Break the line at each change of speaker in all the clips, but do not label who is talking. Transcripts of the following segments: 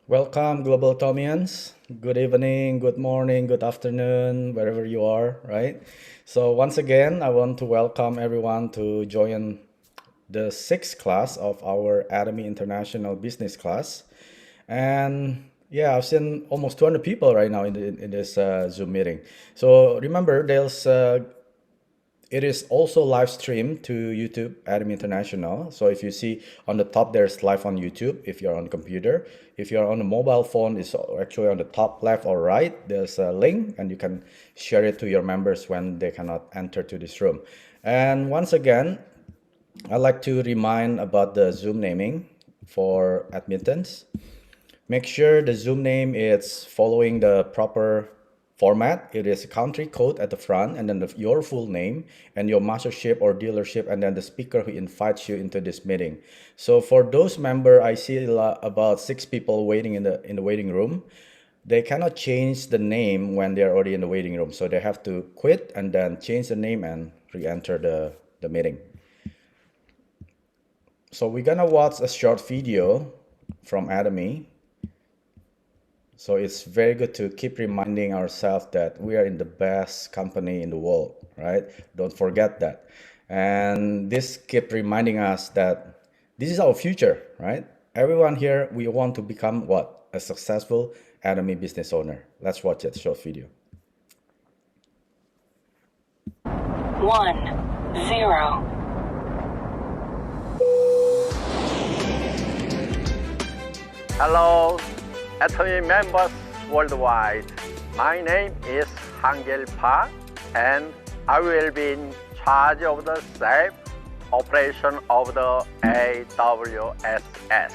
Welcome, Global Tomians. Good evening, good morning, good afternoon, wherever you are, right? So, once again, I want to welcome everyone to join the sixth class of our Atomy International Business class. And yeah, I've seen almost 200 people right now in this Zoom meeting. So, remember, it is also live streamed to YouTube Atomy International. So if you see on the top, there's live on YouTube if you're on computer. If you're on a mobile phone, it's actually on the top left or right. There's a link and you can share it to your members when they cannot enter to this room. And once again, I'd like to remind about the Zoom naming for admittance. Make sure the Zoom name is following the proper format. It is a country code at the front, and then your full name and your mastership or dealership, and then the speaker who invites you into this meeting. So for those member, I see about 6 people waiting in the waiting room. They cannot change the name when they're already in the waiting room, so they have to quit and then change the name and re-enter the meeting. So we're gonna watch a short video from Atomy. So it's very good to keep reminding ourselves that we are in the best company in the world, right? Don't forget that. And this keep reminding us that this is our future, right? Everyone here, we want to become what? A successful Atomy business owner. Let's watch that short video.
1-0.
Hello, Atomy members worldwide. My name is Hangel Park, and I will be in charge of the safe operation of the AWSS.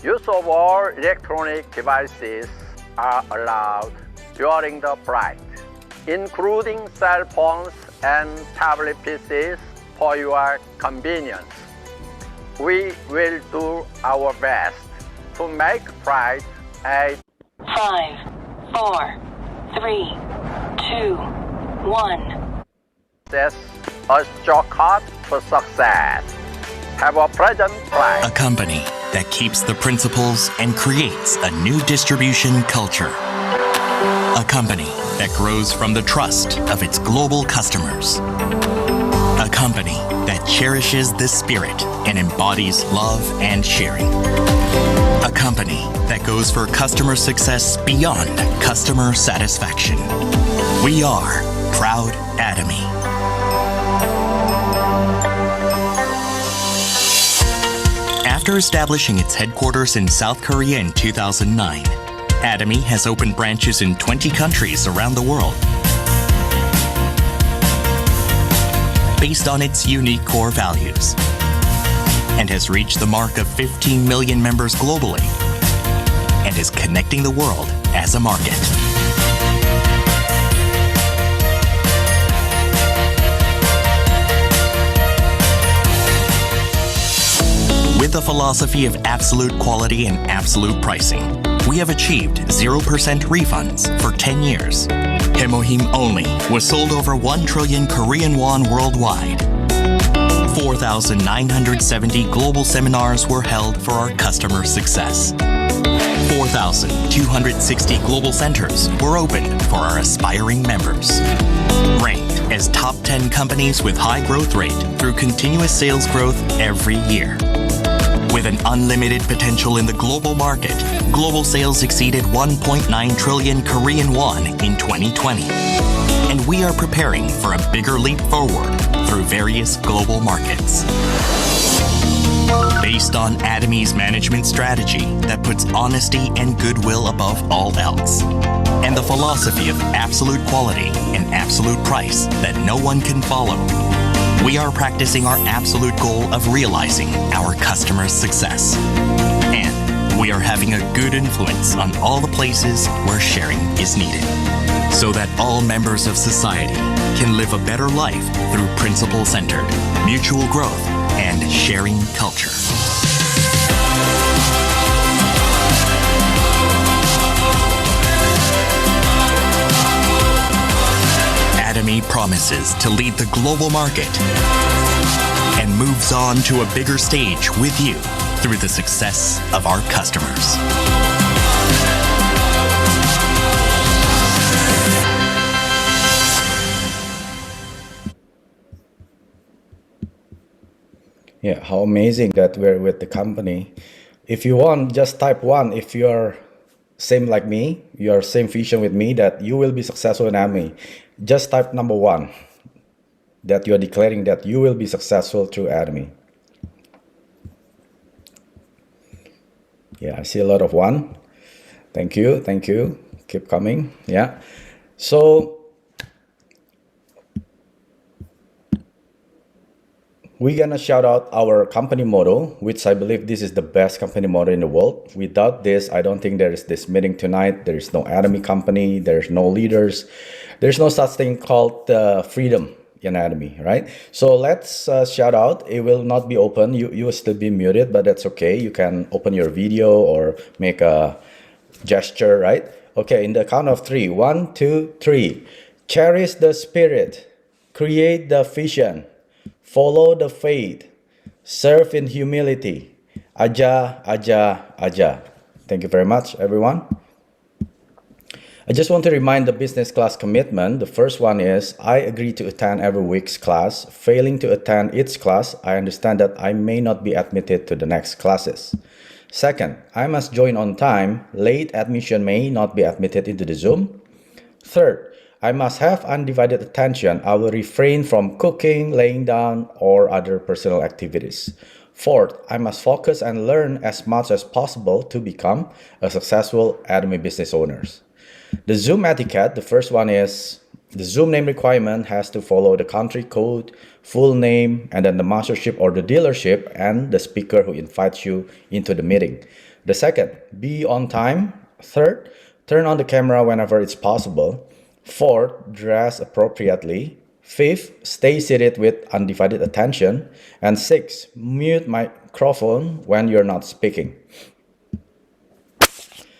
Use of all electronic devices are allowed during the flight, including cell phones and tablet PCs for your convenience. We will do our best to make flight a
5, 4, 3, 2, 1.
That's a shortcut to success. Have a pleasant flight.
A company that keeps the principles and creates a new distribution culture. A company that grows from the trust of its global customers. A company that cherishes the spirit and embodies love and sharing. A company that goes for customer success beyond customer satisfaction. We are Proud Atomy. After establishing its headquarters in South Korea in 2009, Atomy has opened branches in 20 countries around the world. Based on its unique core values, and has reached the mark of 15 million members globally, and is connecting the world as a market. With a philosophy of absolute quality and absolute pricing, we have achieved 0% refunds for 10 years. Hemohim only was sold over 1 trillion Korean won worldwide. 4,970 global seminars were held for our customer success. 4,260 global centers were opened for our aspiring members. Ranked as top 10 companies with high growth rate through continuous sales growth every year. With an unlimited potential in the global market, global sales exceeded 1.9 trillion Korean won in 2020. And we are preparing for a bigger leap forward through various global markets. Based on Atomy's management strategy that puts honesty and goodwill above all else, and the philosophy of absolute quality and absolute price that no one can follow, we are practicing our absolute goal of realizing our customers' success. And we are having a good influence on all the places where sharing is needed, so that all members of society can live a better life through principle-centered, mutual growth, and sharing culture. Atomy promises to lead the global market and moves on to a bigger stage with you through the success of our customers.
Yeah, how amazing that we're with the company. If you want, just type one. If you're same like me, you're same vision with me that you will be successful in Atomy. Just type number one, that you're declaring that you will be successful through Atomy. Yeah, I see a lot of one. Thank you, thank you. Keep coming. Yeah. So we're gonna shout out our company motto, which I believe this is the best company motto in the world. Without this, I don't think there is this meeting tonight. There is no Atomy company. There's no leaders. There's no such thing called freedom in Atomy, right? So let's shout out. It will not be open. You will still be muted, but that's okay. You can open your video or make a gesture, right? Okay, in the count of three. 1, 2, 3. Cherish the spirit. Create the vision. Follow the faith. Serve in humility. Aja, aja, aja. Thank you very much, everyone. I just want to remind the business class commitment. The first one is, I agree to attend every week's class. Failing to attend each class, I understand that I may not be admitted to the next classes. Second, I must join on time. Late admission may not be admitted into the Zoom. Third, I must have undivided attention. I will refrain from cooking, laying down, or other personal activities. Fourth, I must focus and learn as much as possible to become a successful Atomy business owners. The Zoom etiquette, the first one is, the Zoom name requirement has to follow the country code, full name, and then the mastership or the dealership and the speaker who invites you into the meeting. The second, be on time. Third, turn on the camera whenever it's possible. Fourth, dress appropriately. Fifth, stay seated with undivided attention. And sixth, mute microphone when you're not speaking.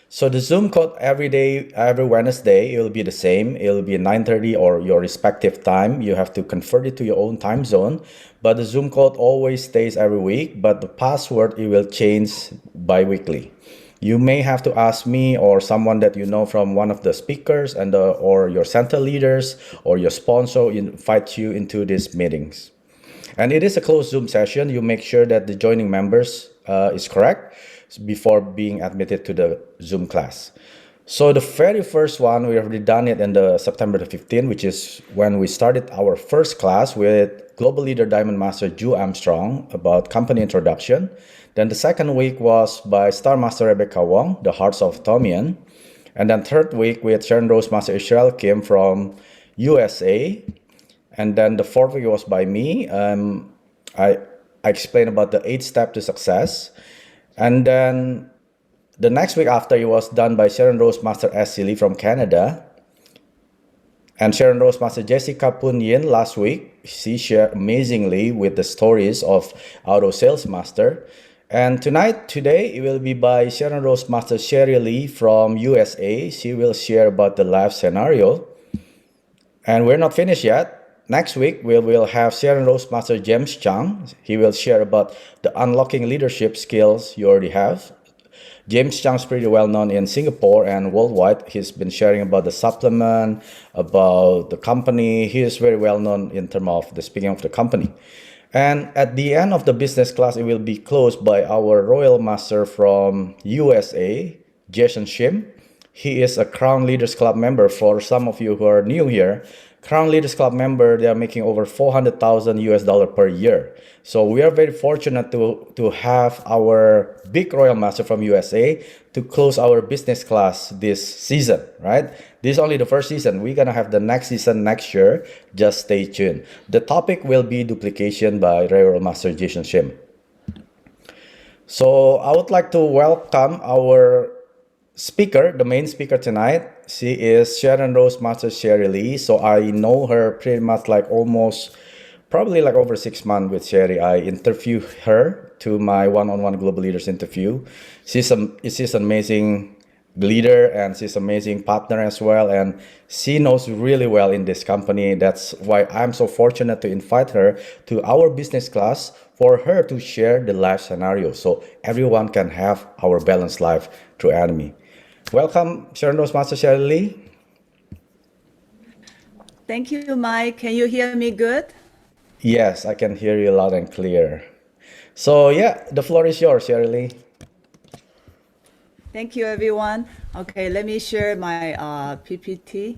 So the Zoom code every day, every Wednesday, it will be the same. It will be 9:30 or your respective time. You have to convert it to your own time zone. But the Zoom code always stays every week, but the password, it will change bi-weekly. You may have to ask me or someone that you know from one of the speakers and or your center leaders or your sponsor invite you into these meetings. And it is a closed Zoom session. You make sure that the joining members is correct before being admitted to the Zoom class. So the very first one, we already done it in the September the 15th, which is when we started our first class with Global Leader Diamond Master Drew Armstrong about company introduction. Then the second week was by Star Master Rebecca Wong, The Hearts of Atomian. And then third week with Sharon Rose Master Israel Kim from USA. And then the fourth week was by me. I explained about the 8 steps to success. And then the next week after, it was done by Sharon Rose Master S. Silly from Canada. And Sharon Rose Master Jessica Poon Yin last week. She shared amazingly with the stories of Auto Sales Master. And today, it will be by Sharon Rose Master Sherry Lee from USA. She will share about the life scenario. And we're not finished yet. Next week, we will have Sharon Rose Master James Chang. He will share about the unlocking leadership skills you already have. James Chang is pretty well known in Singapore and worldwide. He's been sharing about the supplement, about the company. He is very well known in terms of the speaking of the company. And at the end of the business class, it will be closed by our Royal Master from USA, Jason Shim. He is a Crown Leaders Club member. For some of you who are new here, Crown Leaders Club member, they are making over $400,000 US per year. So we are very fortunate to have our big Royal Master from USA to close our business class this season, right? This is only the first season. We're going to have the next season next year. Just stay tuned. The topic will be duplication by Royal Master Jason Shim. So I would like to welcome our speaker, the main speaker tonight. She is Sharon Rose Master Sherry Lee. So I know her pretty much like probably like over 6 months with Sherry. I interviewed her to my one-on-one global leaders interview. She's an amazing leader and she's an amazing partner as well. And she knows really well in this company. That's why I'm so fortunate to invite her to our business class for her to share the life scenario so everyone can have our balanced life through Atomy. Welcome, Sharon Rose Master Sherry Lee.
Thank you, Mike. Can you hear me good?
Yes, I can hear you loud and clear. So yeah, the floor is yours, Shirley.
Thank you, everyone. Okay, let me share my PPT.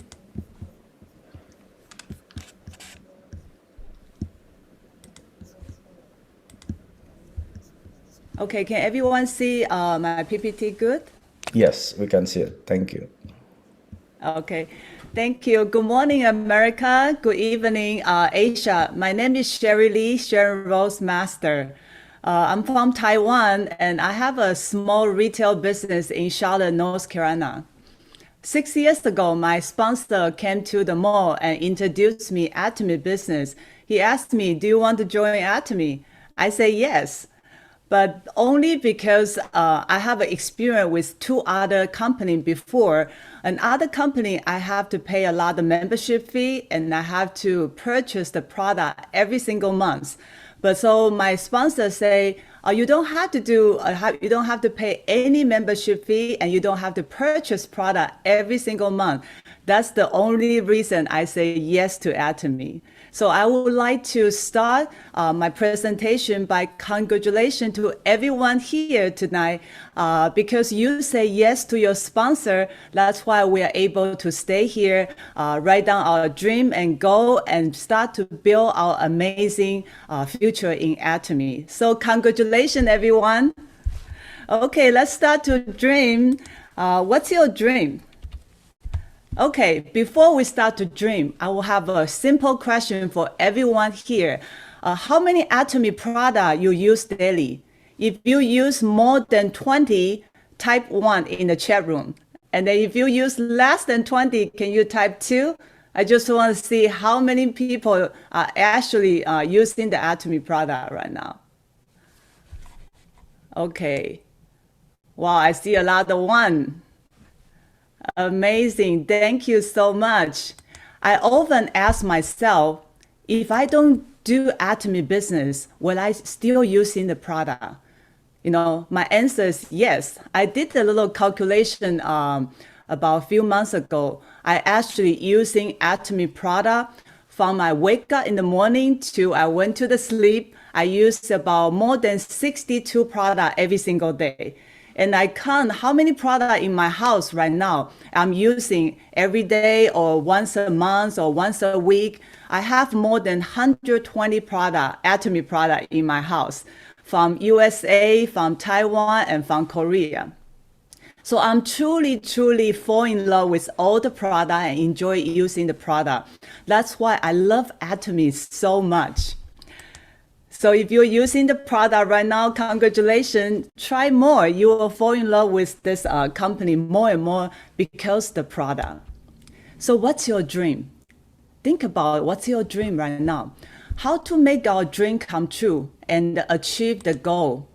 Okay, can everyone see my PPT good?
Yes, we can see it. Thank you.
Okay, thank you. Good morning, America. Good evening, Asia. My name is Sherry Lee, Sharon Rose Master. I'm from Taiwan, and I have a small retail business in Charlotte, North Carolina. 6 years ago, my sponsor came to the mall and introduced me Atomy business. He asked me, "Do you want to join Atomy?" I say yes, but only because I have experience with two other companies before. Another company, I have to pay a lot of membership fee and I have to purchase the product every single month. But so my sponsor say, you don't have to you don't have to pay any membership fee and you don't have to purchase product every single month. That's the only reason I say yes to Atomy. So I would like to start my presentation by congratulations to everyone here tonight because you say yes to your sponsor. That's why we are able to stay here, write down our dream and goal, and start to build our amazing future in Atomy. So congratulations, everyone. Okay, let's start to dream. What's your dream? Okay, before we start to dream, I will have a simple question for everyone here. How many Atomy products you use daily? If you use more than 20, type 1 in the chat room. And then if you use less than 20, can you type 2? I just want to see how many people are actually using the Atomy product right now. Okay. Wow, I see a lot of 1. Amazing. Thank you so much. I often ask myself, if I don't do Atomy business, will I still using the product? You know, my answer is yes. I did a little calculation about a few months ago. I actually using Atomy product from I wake up in the morning to I went to the sleep. I used about more than 62 products every single day. And I count how many products in my house right now I'm using every day or once a month or once a week. I have more than 120 Atomy products in my house from USA, from Taiwan, and from Korea. So I'm truly fall in love with all the product and enjoy using the product. That's why I love Atomy so much. So if you're using the product right now, congratulations, try more. You will fall in love with this company more and more because the product. So what's your dream? Think about what's your dream right now. How to make our dream come true and achieve the goal.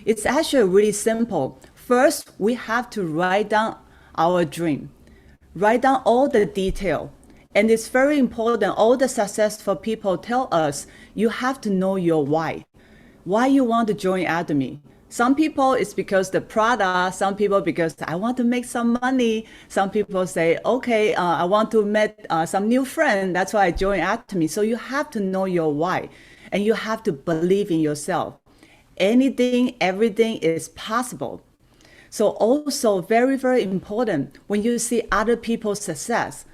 It's actually really simple. First, we have to write down our dream. Write down all the detail. And it's very important, all the successful people tell us, you have to know your why you want to join Atomy. Some people it's because the product, some people because I want to make some money. Some people say, okay, I want to meet some new friend, that's why I join Atomy. So you have to know your why, and you have to believe in yourself. Anything, everything is possible. So also very important, when you see other people's success,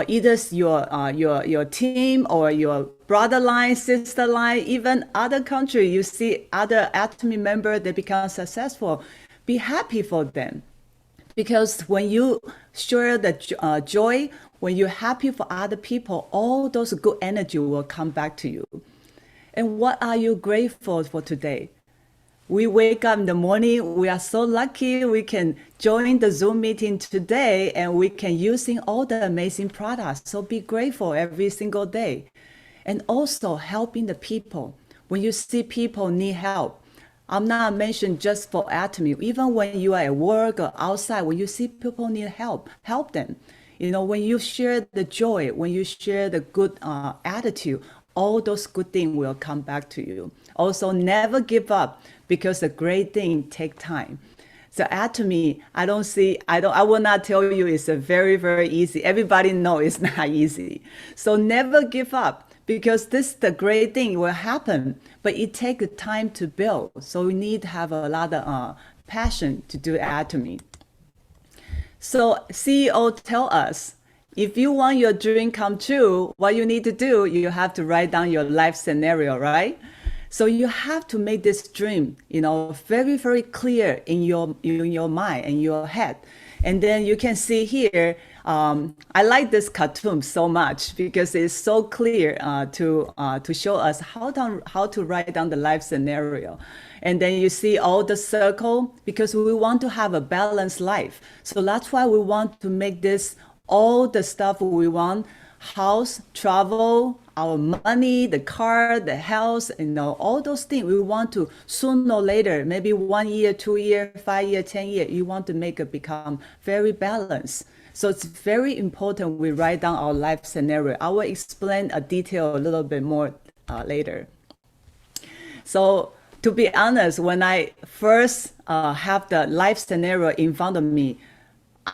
either your team or your brother line, sister line, even other country, you see other Atomy member, they become successful. Be happy for them. Because when you share the joy, when you're happy for other people, all those good energy will come back to you. And what are you grateful for today? We wake up in the morning, we are so lucky we can join the Zoom meeting today and we can using all the amazing products. So be grateful every single day. And also helping the people. When you see people need help, I'm not mentioning just for Atomy. Even when you are at work or outside, when you see people need help, help them. You know, when you share the joy, when you share the good attitude, all those good things will come back to you. Also, never give up because the great thing take time. So Atomy, I will not tell you it's a very easy. Everybody knows it's not easy. So never give up because this the great thing will happen, but it takes time to build. So we need to have a lot of passion to do Atomy. So CEO tell us, if you want your dream come true, what you need to do, you have to write down your life scenario, right? So you have to make this dream, very, very clear in your mind and your head. And then you can see here, I like this cartoon so much because it's so clear to show us how to write down the life scenario. And then you see all the circle because we want to have a balanced life. So that's why we want to make this all the stuff we want: house, travel, our money, the car, the health, all those things. We want to sooner or later, maybe 1 year, 2 year, 5 year, 10 year, you want to make it become very balanced. So it's very important we write down our life scenario. I will explain a detail a little bit more later. So to be honest, when I first have the life scenario in front of me,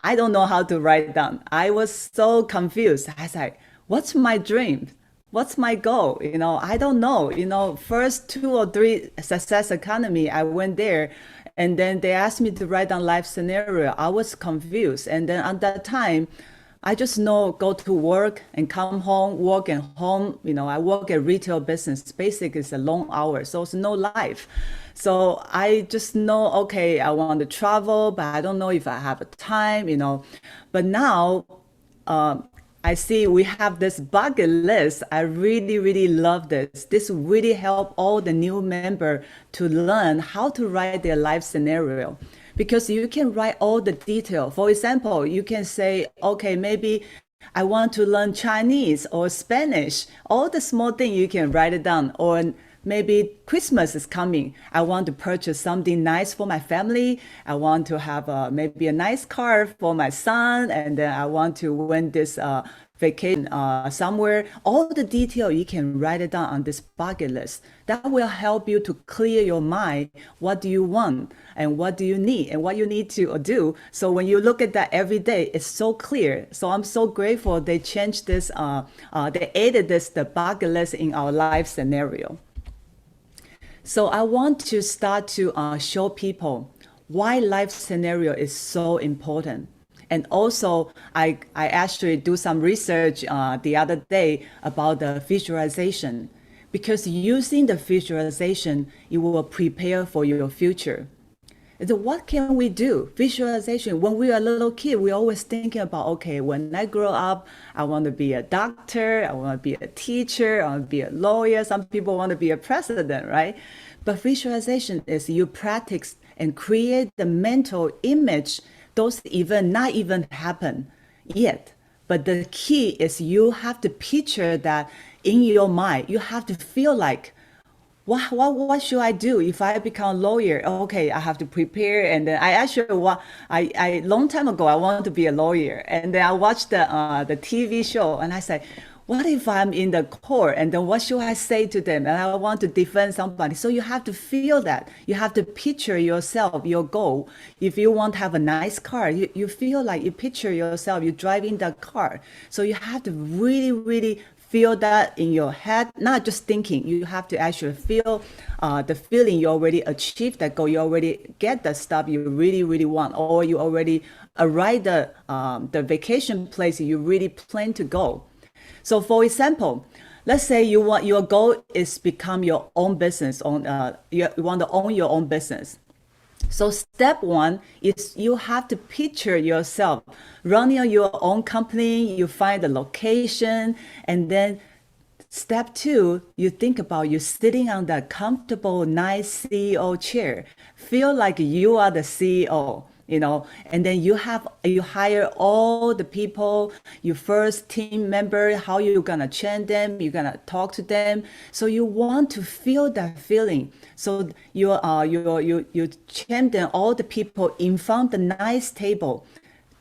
I don't know how to write down. I was so confused. I was like, what's my dream? What's my goal? I don't know. First 2 or 3 success economy, I went there, and then they asked me to write down life scenario. I was confused. And then at that time, I just know go to work and come home, work and home. I work at retail business. Basically, it's a long hour, so it's no life. So I just know, okay, I want to travel, but I don't know if I have time, But now I see we have this bucket list. I really, really love this. This really help all the new member to learn how to write their life scenario, because you can write all the detail. For example, you can say, okay, maybe I want to learn Chinese or Spanish. All the small thing you can write it down. Or maybe Christmas is coming. I want to purchase something nice for my family. I want to have maybe a nice car for my son. And then I want to win this vacation somewhere. All the detail, you can write it down on this bucket list. That will help you to clear your mind. What do you want? And what do you need? And what you need to do. So when you look at that every day, it's so clear. So I'm so grateful they changed this, they added this, the bucket list in our life scenario. So I want to start to show people why life scenario is so important. And also, I actually do some research the other day about the visualization, because using the visualization, it will prepare for your future. And so what can we do? Visualization. When we are a little kid, we're always thinking about, okay, when I grow up, I want to be a doctor, I want to be a teacher, I want to be a lawyer. Some people want to be a president, right? But visualization is you practice and create the mental image. Those even not even happen yet. But the key is you have to picture that in your mind. You have to feel like, what should I do if I become a lawyer? Okay, I have to prepare. And then I actually, I long time ago, I wanted to be a lawyer. And then I watched the TV show and I said, what if I'm in the court, and then what should I say to them? And I want to defend somebody. So you have to feel that. You have to picture yourself, your goal. If you want to have a nice car, you feel like you picture yourself, you're driving that car. So you have to really, really feel that in your head, not just thinking. You have to actually feel the feeling you already achieved that goal. You already get the stuff you really, really want, or you already arrived the vacation place you really plan to go. So for example, let's say your goal is become your own business. You want to own your own business. So step 1 is you have to picture yourself running your own company. You find the location, and then step 2, you think about you sitting on that comfortable, nice CEO chair. Feel like you are the CEO. And then you hire all the people, your first team member, how you're gonna train them, you're gonna talk to them. So you want to feel that feeling. So you train them, all the people in front of the nice table,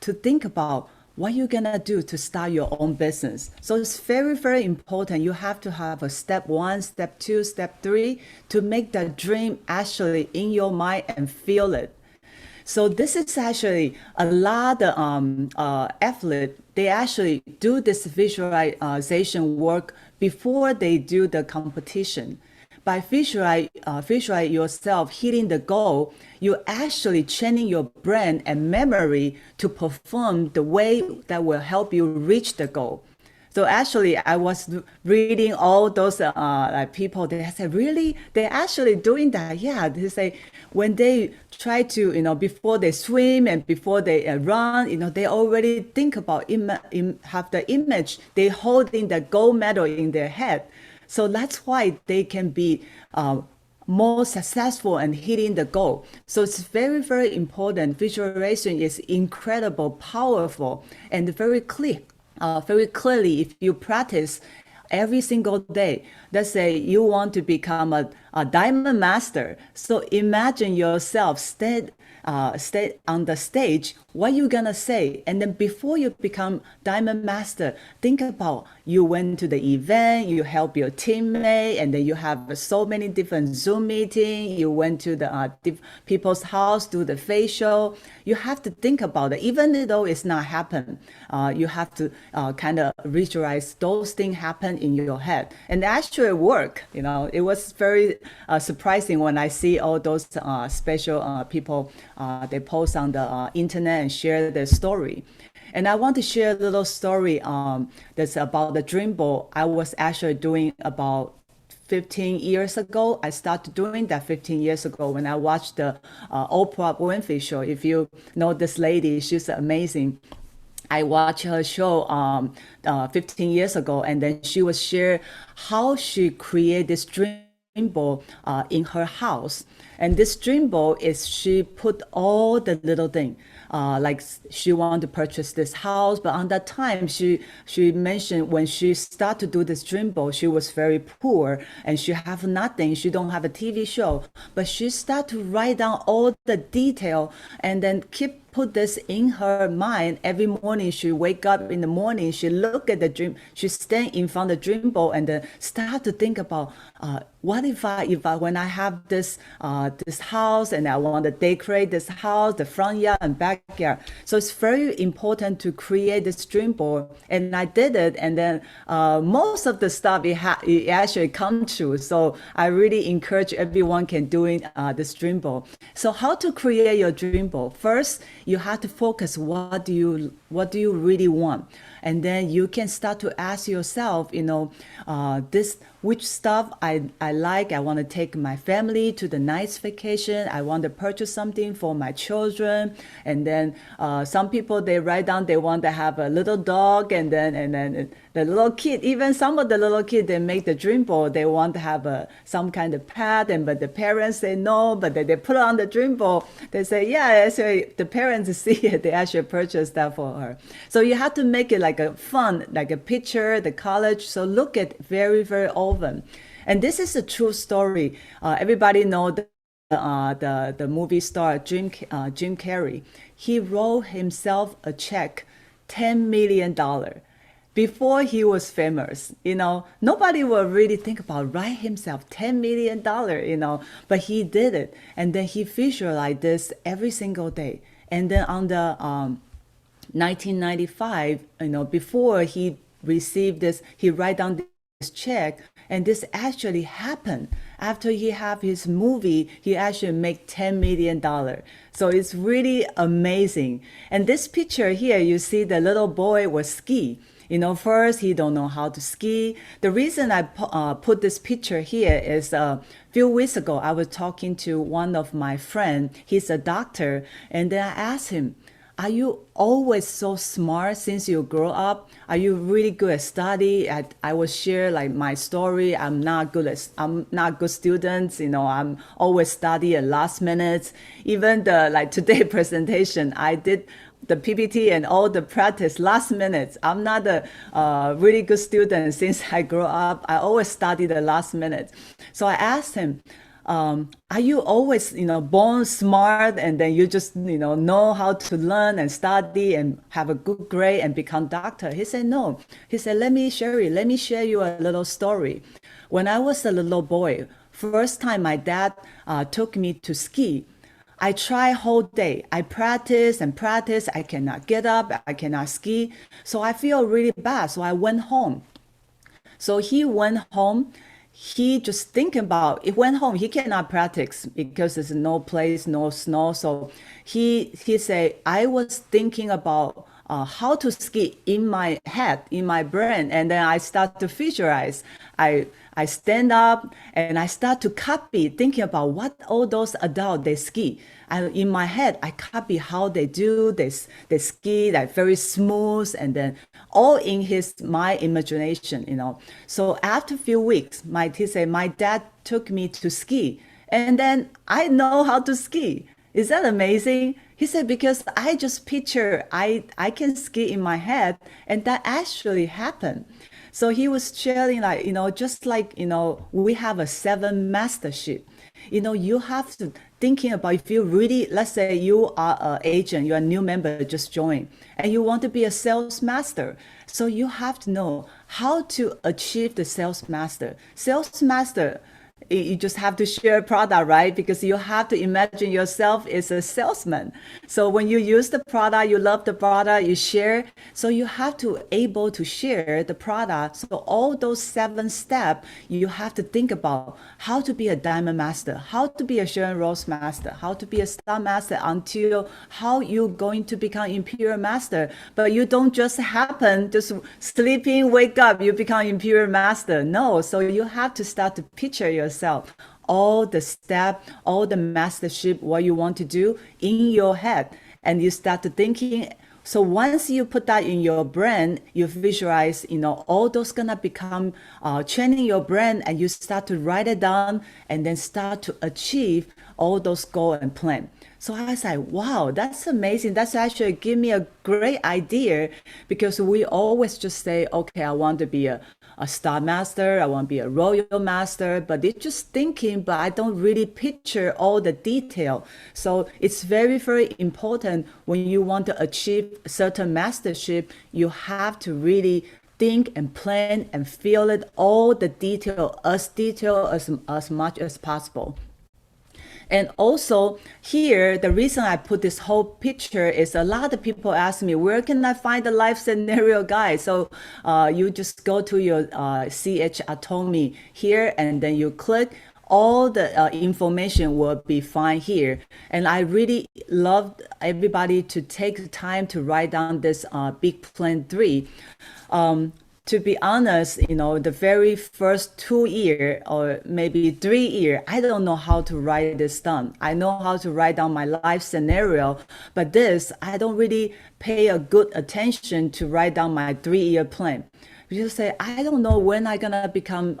to think about what you're gonna do to start your own business. So it's very, very important. You have to have a step 1, step 2, step 3 to make that dream actually in your mind and feel it. So this is actually a lot of athletes, they actually do this visualization work before they do the competition. By visualize yourself hitting the goal, you're actually training your brain and memory to perform the way that will help you reach the goal. So actually, I was reading all those like people. They said, really, they're actually doing that. Yeah, they say when they try to, before they swim and before they run, they already think about have the image. They holding the gold medal in their head. So that's why they can be more successful in hitting the goal. So it's very, very important. Visualization is incredible, powerful, and very clear. Very clearly, if you practice every single day, let's say you want to become a diamond master. So imagine yourself stay on the stage, what you gonna say, and then before you become diamond master, think about you went to the event, you help your teammate, and then you have so many different Zoom meetings. You went to the people's house, do the facial. You have to think about it, even though it's not happen. You have to kind of visualize those things happen in your head, and actually work. It was very surprising when I see all those special people. They post on the internet and share their story. And I want to share a little story that's about the dream board. I was actually doing about 15 years ago. I started doing that 15 years ago when I watched the Oprah Winfrey show. If you know this lady, she's amazing. I watched her show 15 years ago, and then she was share how she created this dream board in her house. And this dream board is she put all the little thing, like she wanted to purchase this house, but on that time she mentioned when she started to do this dream board, she was very poor and she have nothing. She don't have a TV show, but she started to write down all the detail and then put this in her mind. Every morning she wake up in the morning, she look at the dream, she stand in front of the dream board and then start to think about what if I when I have this house and I want to decorate this house, the front yard and backyard. So it's very important to create this dream board, and I did it, and then most of the stuff it actually come true. So I really encourage everyone can doing this dream board. So how to create your dream board? First, you have to focus what do you really want, and then you can start to ask yourself, which stuff I like. I want to take my family to the nice vacation. I want to purchase something for my children. And then some people, they write down they want to have a little dog, and then the little kid, even some of the little kids, they make the dream board. They want to have some kind of pet, but the parents say no, but they put it on the dream board. They say, yeah, actually the parents see it. They actually purchase that for her. So you have to make it like a fun, like a picture, the college. So look at very, very often. And this is a true story. Everybody know the movie star Jim Carrey. He wrote himself a check, $10 million. Before he was famous, nobody will really think about write himself $10 million, but he did it. And then he visualized this every single day. And then on the 1995, before he received this, he write down this check, and this actually happened. After he have his movie, he actually make $10 million. So it's really amazing. And this picture here, you see the little boy was ski. First he don't know how to ski. The reason I put this picture here is a few weeks ago, I was talking to one of my friends. He's a doctor. And then I asked him, are you always so smart since you grow up? Are you really good at study? I will share like my story. I'm not good student. I'm always study at last minute. Even the today presentation, I did the PPT and all the practice last minute. I'm not a really good student since I grew up. I always study the last minute. So I asked him, are you always, born smart and then you just, know how to learn and study and have a good grade and become doctor? He said, no. He said, let me share you a little story. When I was a little boy, first time my dad took me to ski, I try whole day. I practice and practice. I cannot get up. I cannot ski. So I feel really bad. So I went home. So he went home. He just thinking about it. Went home. He cannot practice because there's no place, no snow. So he said, I was thinking about how to ski in my head, in my brain, and then I start to visualize. I stand up and I start to copy, thinking about what all those adults they ski. In my head, I copy how they do. They ski like very smooth, and then all in my imagination, So after a few weeks, he said, my dad took me to ski, and then I know how to ski. Is that amazing? He said, because I just picture I can ski in my head, and that actually happened. So he was sharing just like, we have a 7 mastership. You have to thinking about, if you really, let's say you are an agent, you're a new member just joined, and you want to be a sales master. So you have to know how to achieve the sales master. Sales master, you just have to share a product, right? Because you have to imagine yourself as a salesman. So when you use the product, you love the product, you share. So you have to able to share the product. So all those 7 steps, you have to think about how to be a diamond master, how to be a Sharon Rose master, how to be a star master, until how you're going to become imperial master. But you don't just happen, just sleeping, wake up, you become imperial master. No, so you have to start to picture yourself, all the steps, all the mastership, what you want to do in your head, and you start to thinking. So once you put that in your brain, you visualize, all those gonna become training your brain, and you start to write it down, and then start to achieve all those goals and plan. So I was like, wow, that's amazing. That's actually give me a great idea, because we always just say, okay, I want to be a star master, I want to be a royal master, but it's just thinking, but I don't really picture all the detail. So it's very, very important when you want to achieve certain mastership, you have to really think and plan and feel it, all the detail as much as possible. And also here, the reason I put this whole picture is a lot of people ask me, where can I find the life scenario guide? So you just go to your CH Atomy here, and then you click. All the information will be fine here. And I really love everybody to take the time to write down this big plan 3. To be honest, the very first 2 years or maybe 3 years, I don't know how to write this down. I know how to write down my life scenario, but this, I don't really pay a good attention to write down my 3-year plan. You say, I don't know when I'm gonna become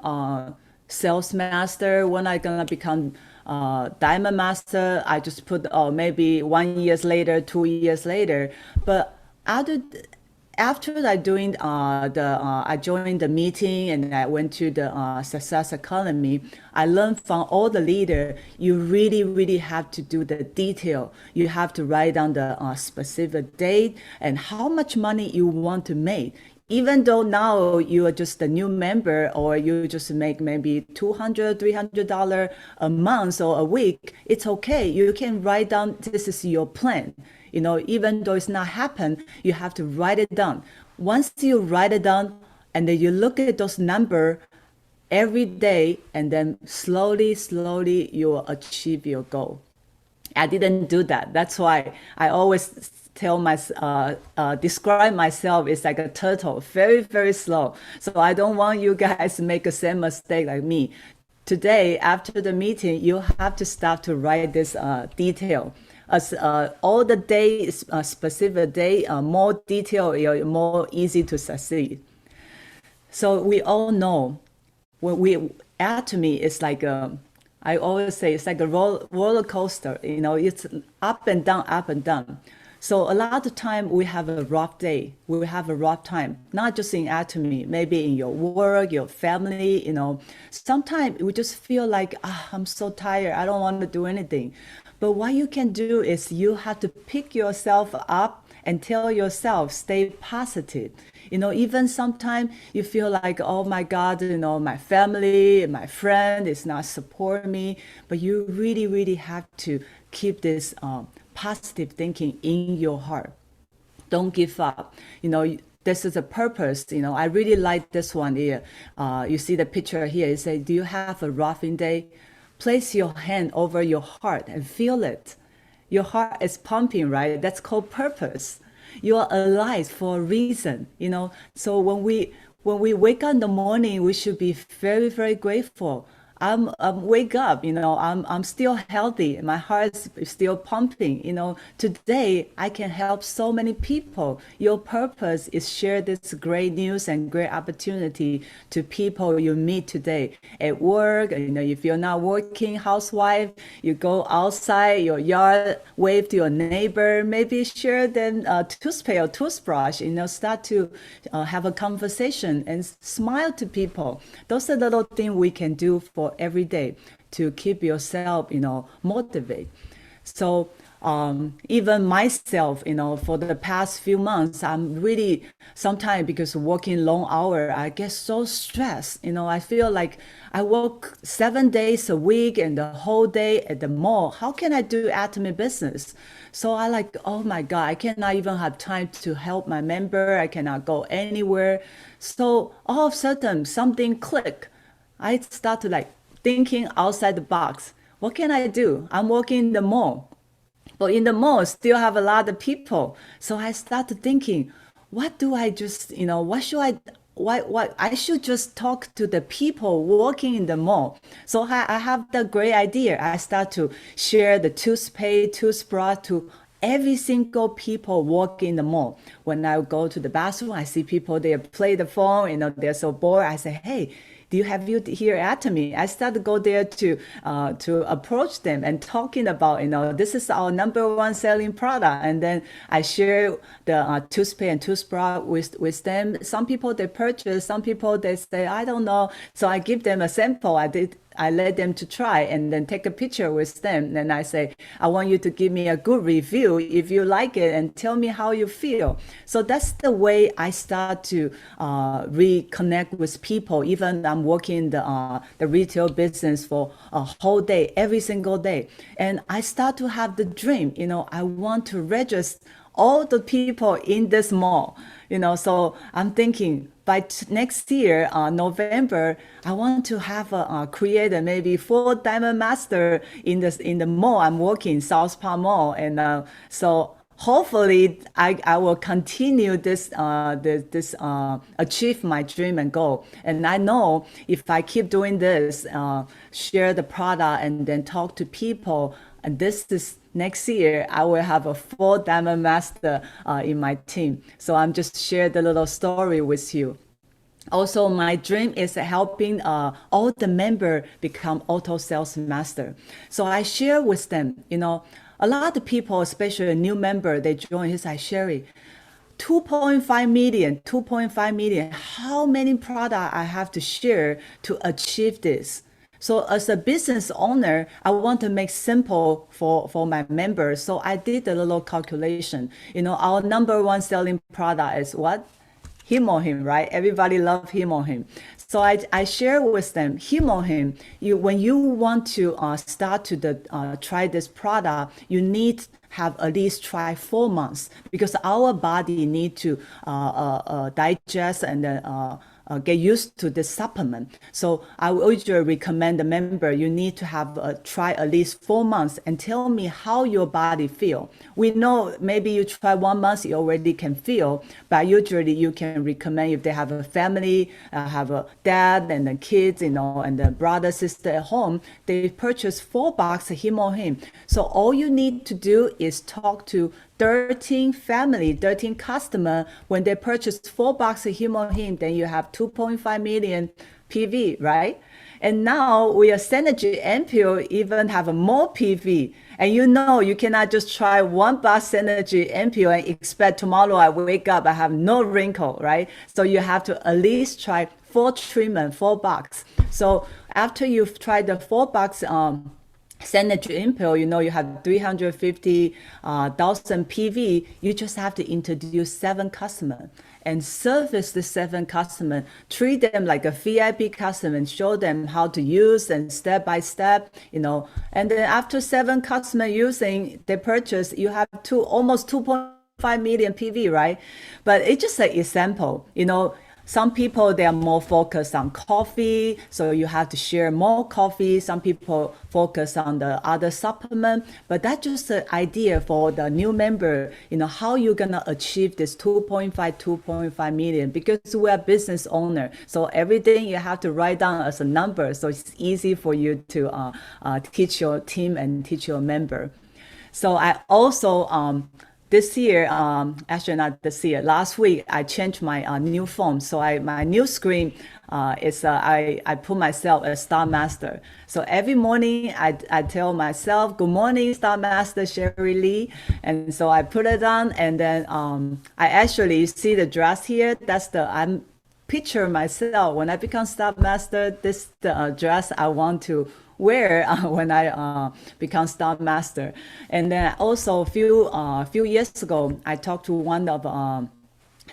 sales master, when I'm gonna become diamond master. I just put maybe 1 year later, 2 years later. But after I doing I joined the meeting, and I went to the Success Academy, I learned from all the leaders, you really, really have to do the detail. You have to write down the specific date and how much money you want to make. Even though now you are just a new member, or you just make maybe $200, $300 a month or a week, it's okay. You can write down, this is your plan. Even though it's not happened, you have to write it down. Once you write it down, and then you look at those numbers every day, and then slowly, you will achieve your goal. I didn't do that. That's why I always describe myself as like a turtle, very, very slow. So I don't want you guys to make the same mistake like me. Today, after the meeting, you have to start to write this detail. As all the days, specific day, more detail, more easy to succeed. So we all know, Atomy is like I always say, it's like a roller coaster. It's up and down, up and down. So a lot of time we have a rough day. We have a rough time, not just in Atomy, maybe in your work, your family. Sometimes we just feel like, I'm so tired, I don't want to do anything. But what you can do is you have to pick yourself up and tell yourself, stay positive. Even sometimes you feel like, oh my God, my family, my friend is not supporting me. But you really, really have to keep this positive thinking in your heart. Don't give up. this is a purpose. I really like this one here. You see the picture here. It says, do you have a roughing day? Place your hand over your heart and feel it. Your heart is pumping, right? That's called purpose. You are alive for a reason, So when we wake up in the morning, we should be very, very grateful. I'm wake up, I'm still healthy. My heart is still pumping. Today I can help so many people. Your purpose is share this great news and great opportunity to people you meet today at work. If you're not working, housewife, you go outside your yard, wave to your neighbor, maybe share them a toothpaste or toothbrush. Start to have a conversation and smile to people. Those are little things we can do for every day to keep yourself, motivated. So even myself, for the past few months, I'm really sometimes because working long hour, I get so stressed. I feel like I work 7 days a week and the whole day at the mall. How can I do Atomy business? So I like, oh my God, I cannot even have time to help my member. I cannot go anywhere. So all of a sudden something click. I start to thinking outside the box. What can I do? I'm working in the mall. But in the mall, still have a lot of people. So I started thinking, what do I just, what should I should just talk to the people working in the mall. So I have the great idea. I start to share the toothpaste, toothbrush to every single people working in the mall. When I go to the bathroom, I see people, they play the phone, they're so bored. I say, hey, do you have you here at Atomy? I start to go there to approach them and talking about, this is our #1 selling product. And then I share the toothpaste and toothbrush with them. Some people they purchase, some people they say, I don't know. So I give them a sample. I let them to try and then take a picture with them. And I say, I want you to give me a good review if you like it and tell me how you feel. So that's the way I start to reconnect with people. Even I'm working the retail business for a whole day, every single day. And I start to have the dream, I want to register all the people in this mall, so I'm thinking by next year, November, I want to have create maybe 4 Diamond Master in the mall I'm working, South Park Mall. And so hopefully I will continue this achieve my dream and goal. And I know if I keep doing this, share the product and then talk to people, and this is next year, I will have a 4 Diamond Master in my team. So I'm just share the little story with you. Also, my dream is helping all the members become auto sales master. So I share with them, a lot of people, especially a new member, they join his Sherry. 2.5 million. How many products I have to share to achieve this? So as a business owner, I want to make simple for my members. So I did a little calculation. Our #1 selling product is what? Hemohim, right? Everybody loves Hemohim. So I share with them, Hemohim, when you want to start to try this product, you need have at least try 4 months because our body need to digest and get used to this supplement. So I will usually recommend the member, you need to have try at least 4 months and tell me how your body feel. We know maybe you try 1 month, you already can feel, but usually you can recommend if they have a family, have a dad and the kids, and the brother, sister at home, they purchase 4 boxes of Hemohim. So all you need to do is talk to 13 customer. When they purchase 4 boxes of Hemohim, then you have 2.5 million PV, right? And now we are Synergy Ampule even have a more PV. And you cannot just try 1 box Synergy Ampule and expect tomorrow I wake up, I have no wrinkle, right? So you have to at least try 4 treatment, 4 box. So after you've tried the 4 box, Synergy Ampule, you have 350,000 PV. You just have to introduce 7 customers and service the 7 customers. Treat them like a VIP customer and show them how to use and step by step, And then after 7 customers using, they purchase, you have almost 2.5 2.5 million PV, right? But it's just an example, Some people, they are more focused on coffee, so you have to share more coffee. Some people focus on the other supplement, but that's just an idea for the new member, how you're going to achieve this 2.5 million, because we are business owner. So everything you have to write down as a number, so it's easy for you to teach your team and teach your member. So I also, this year, actually not this year, last week, I changed my new phone. So my new screen is, I put myself as Star Master. So every morning I tell myself, good morning, Star Master Sherry Lee. And so I put it on, and then I actually see the dress here. I'm picture myself when I become Star Master, this the dress I want to wear when I become Star Master. And then also a few years ago, I talked to one of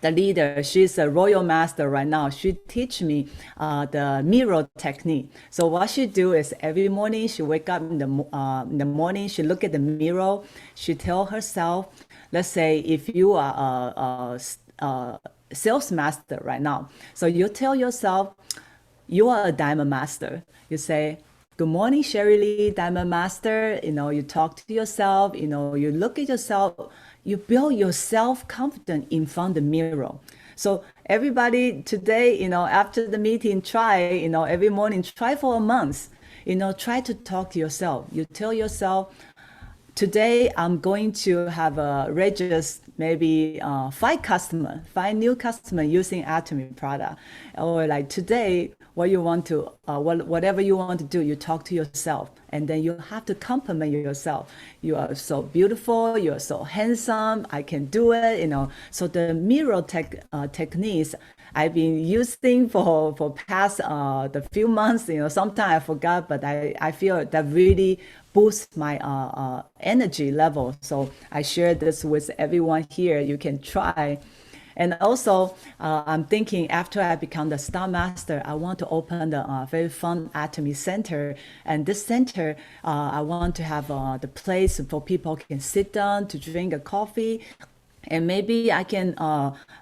the leader. She's a royal master right now. She teach me the mirror technique. So what she do is every morning she wake up in the morning, she look at the mirror, she tell herself, let's say if you are a sales master right now, so you tell yourself you are a diamond master. You say, good morning, Sherry Lee, Diamond Master. You talk to yourself, you look at yourself, you build your self-confidence in front of the mirror. So everybody today, after the meeting, try, every morning, try for a month, try to talk to yourself. You tell yourself, today I'm going to have register maybe 5 new customers using Atomy product. Or like today, whatever you want to do, you talk to yourself, and then you have to compliment yourself. You are so beautiful, you are so handsome, I can do it, So the mirror techniques I've been using for past the few months, sometimes I forgot, but I feel that really boosts my energy level. So I share this with everyone here. You can try. And also, I'm thinking after I become the Star Master, I want to open the very fun Atomy Center. And this center, I want to have the place for people can sit down to drink a coffee. And maybe I can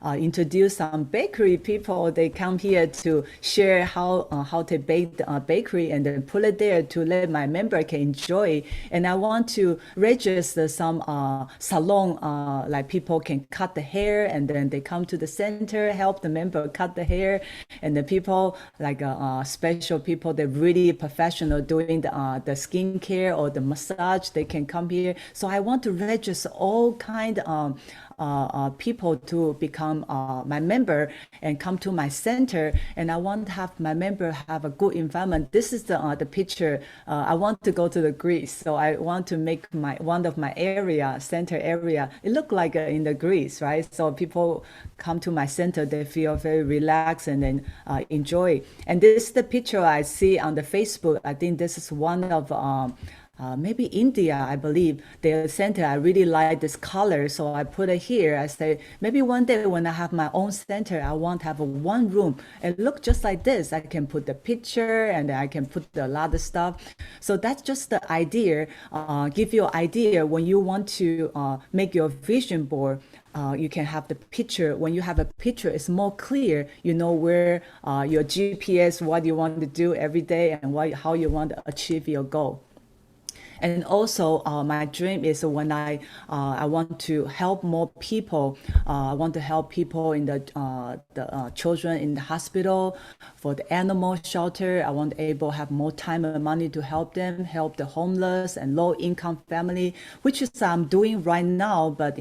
introduce some bakery people. They come here to share how to bake the bakery, and then put it there to let my member can enjoy. And I want to register some salon, like people can cut the hair, and then they come to the center, help the member cut the hair. And the people like special people, they're really professional doing the skincare or the massage, they can come here. So I want to register all kind of people to become my member and come to my center. And I want to have my member have a good environment. This is the picture. I want to go to the Greece, so I want to make one of my center area, it look like in the Greece, right? So people come to my center, they feel very relaxed and then enjoy. And this is the picture I see on the Facebook. I think this is one of maybe India, I believe, their center. I really like this color, so I put it here. I say, maybe one day when I have my own center, I want to have one room and look just like this. I can put the picture, and I can put a lot of stuff. So that's just the idea. Give you an idea when you want to make your vision board. You can have the picture. When you have a picture, it's more clear. You know where your GPS, what you want to do every day, and how you want to achieve your goal. And also, my dream is when I want to help more people. I want to help people in the children in the hospital, for the animal shelter. I want to able have more time and money to help them, help the homeless and low-income family, which is I'm doing right now. But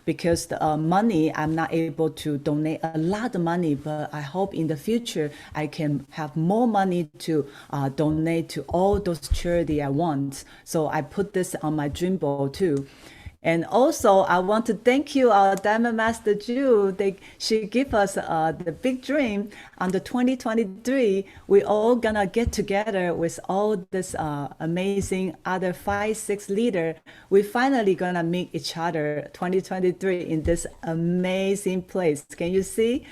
because the money, I'm not able to donate a lot of money. But I hope in the future I can have more money to donate to all those charity I want. So I put this on my dream board too. And also, I want to thank you, our Diamond Master Ju. She gave us the big dream on the 2023. We all gonna get together with all this amazing other 5-6 leader. We finally gonna meet each other 2023 in this amazing place. Can you see?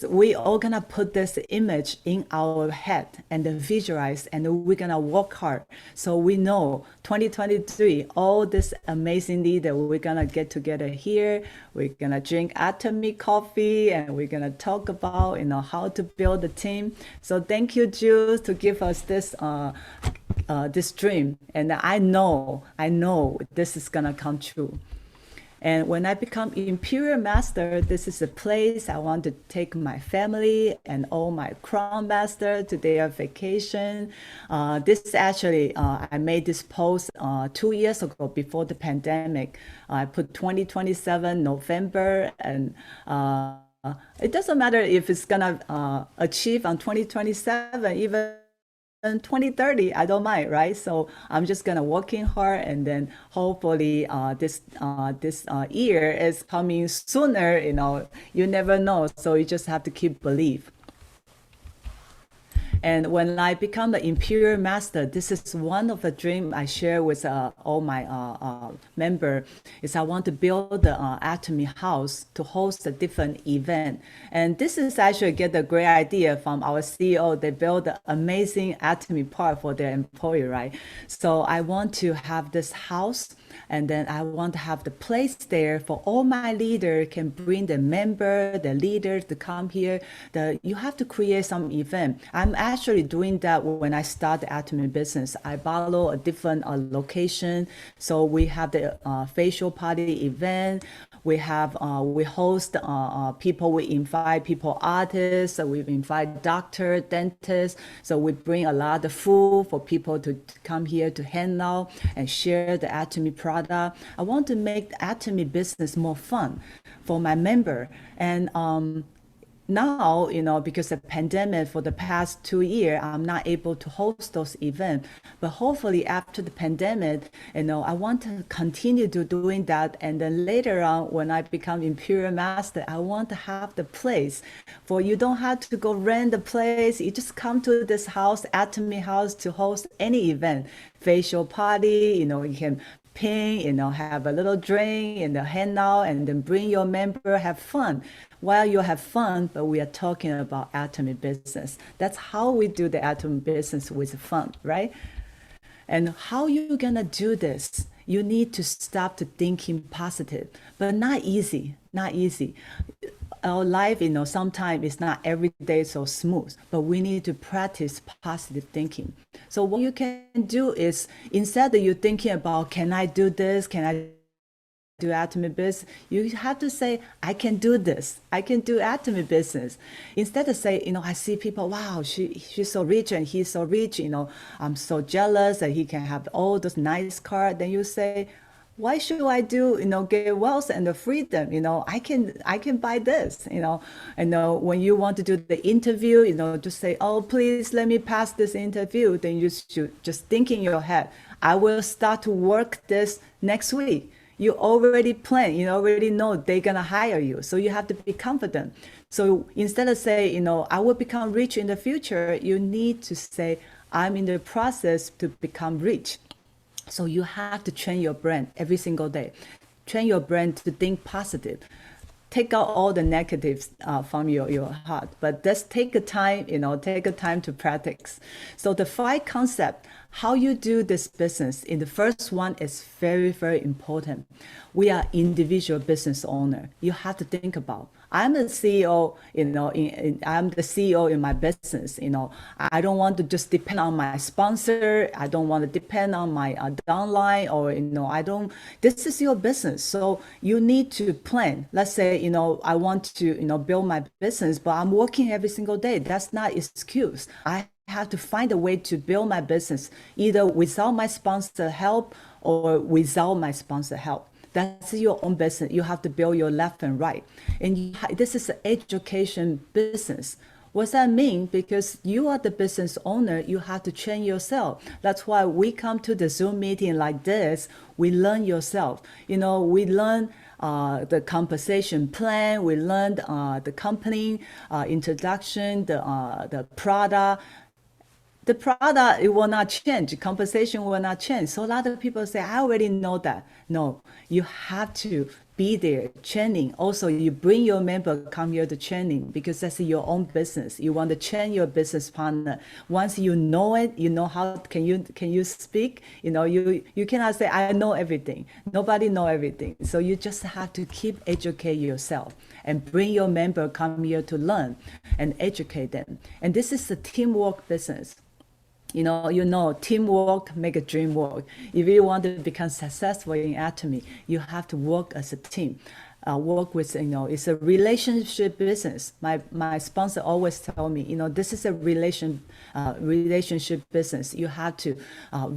We all gonna put this image in our head and then visualize, and we're gonna work hard. So we know 2023, all this amazing amazing leader. We're gonna get together here. We're gonna drink Atomy coffee, and we're gonna talk about how to build a team. So thank you, Jules, to give us this dream, and I know this is gonna come true. And when I become Imperial Master, this is a place I want to take my family and all my Crown Master to their vacation. This actually, I made this post 2 years ago before the pandemic. I put 2027 November, and it doesn't matter if it's gonna achieve on 2027, even 2030, I don't mind, right? So I'm just gonna working hard, and then hopefully this year is coming sooner. You never know, so you just have to keep believe. And when I become the Imperial Master, this is one of the dreams I share with all my members, is I want to build the Atomy house to host a different event. And this is actually get a great idea from our CEO. They built an amazing Atomy park for their employee, right? So I want to have this house, and then I want to have the place there for all my leaders can bring the member, the leaders to come here. You have to create some event. I'm actually doing that when I start the Atomy business. I follow a different location. So we have the facial party event. We host people, we invite people, artists, so we invite doctor, dentists. So we bring a lot of food for people to come here to hang out and share the Atomy product. I want to make the Atomy business more fun for my member. And now, because of the pandemic for the past 2 years, I'm not able to host those events. But hopefully after the pandemic, I want to continue to doing that. And then later on, when I become Imperial Master, I want to have the place for you don't have to go rent the place. You just come to this house, Atomy house, to host any event, facial party, you can ping, have a little drink and hang out, and then bring your member, have fun. While you have fun, but we are talking about Atomy business. That's how we do the Atomy business with fun, right? And how you gonna do this? You need to stop to thinking positive, but not easy. Our life, sometimes it's not every day so smooth, but we need to practice positive thinking. So what you can do is, instead of you thinking about, can I do this? Can I do Atomy business? You have to say, I can do this. I can do Atomy business. Instead of say, I see people, wow, she's so rich and he's so rich, I'm so jealous that he can have all those nice cars. Then you say, why should I do, get wealth and the freedom? I can buy this, and when you want to do the interview, just say, oh, please let me pass this interview. Then you should just think in your head, I will start to work this next week. You already plan, you already know they're gonna hire you. So you have to be confident. So instead of say, I will become rich in the future, you need to say, I'm in the process to become rich. So you have to train your brain every single day. Train your brain to think positive. Take out all the negatives from your heart, but just take a time, to practice. So the 5 concepts, how you do this business, in the first one is very, very important. We are individual business owner. You have to think about, I'm the CEO, I'm the CEO in my business. I don't want to just depend on my sponsor. I don't want to depend on my downline, or, this is your business. So you need to plan. Let's say, I want to, build my business, but I'm working every single day. That's not excuse. I have to find a way to build my business, either without my sponsor help or without my sponsor help. That's your own business. You have to build your left and right. And this is an education business. What does that mean? Because you are the business owner, you have to train yourself. That's why we come to the Zoom meeting like this. We learn yourself. We learn the compensation plan. We learn the company introduction, the product. The product, it will not change. Compensation will not change. So a lot of people say, I already know that. No, you have to be there training. Also, you bring your member come here to training because that's your own business. You want to train your business partner. Once you know it, you know how can you speak. You cannot say I know everything. Nobody know everything. So you just have to keep educate yourself and bring your member come here to learn and educate them. And this is a teamwork business. Teamwork make a dream work. If you want to become successful in Atomy, you have to work as a team. Work with, it's a relationship business. My sponsor always tell me, this is a relationship business. You have to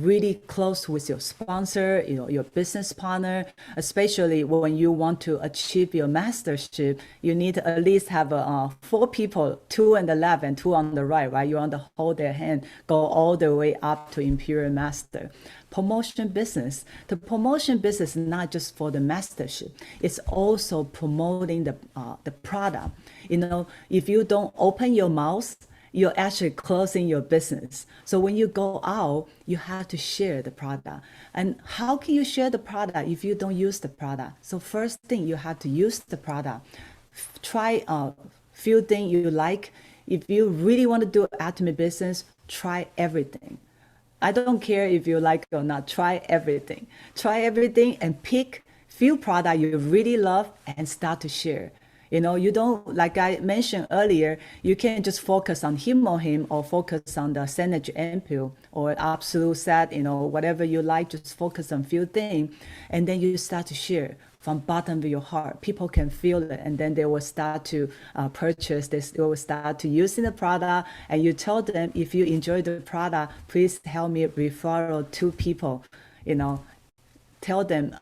really close with your sponsor, your business partner, especially when you want to achieve your mastership. You need to at least have 4 people, 2 on the left and 2 on the right? You want to hold their hand, go all the way up to Imperial Master. Promotion business. The promotion business is not just for the mastership. It's also promoting the product. If you don't open your mouth, you're actually closing your business. So when you go out, you have to share the product. And how can you share the product if you don't use the product? So first thing, you have to use the product. Try a few things you like. If you really want to do Atomy business, try everything. I don't care if you like it or not. Try everything. Try everything and pick few products you really love and start to share. You don't, like I mentioned earlier, you can't just focus on him or focus on the Synergy ampoule or absolute set, whatever you like, just focus on few things. And then you start to share from bottom of your heart. People can feel it, and then they will start to purchase this. They will start to using the product, and you tell them, if you enjoy the product, please help me refer 2 people. Tell them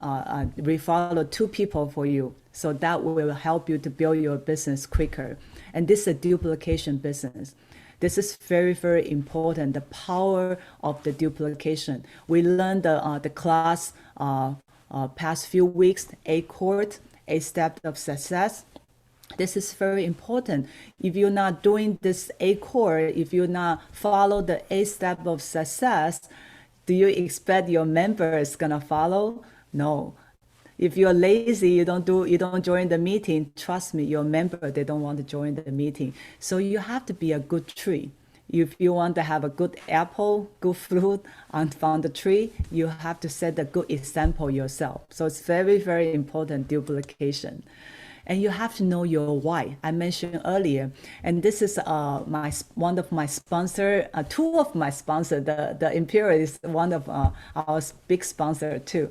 refer 2 people for you. So that will help you to build your business quicker. And this is a duplication business. This is very, very important. The power of the duplication. We learned the class past few weeks, Accrued, 8 steps of success. This is very important. If you're not doing this Accrued, if you not follow the 8 steps of success, do you expect your members gonna follow? No. If you're lazy, you don't join the meeting, trust me, your member, they don't want to join the meeting. So you have to be a good tree. If you want to have a good apple, good fruit from the tree, you have to set a good example yourself. So it's very, very important, duplication. And you have to know your why. I mentioned earlier, and this is one of my sponsor, 2 of my sponsor. The Imperial is one of our big sponsor too.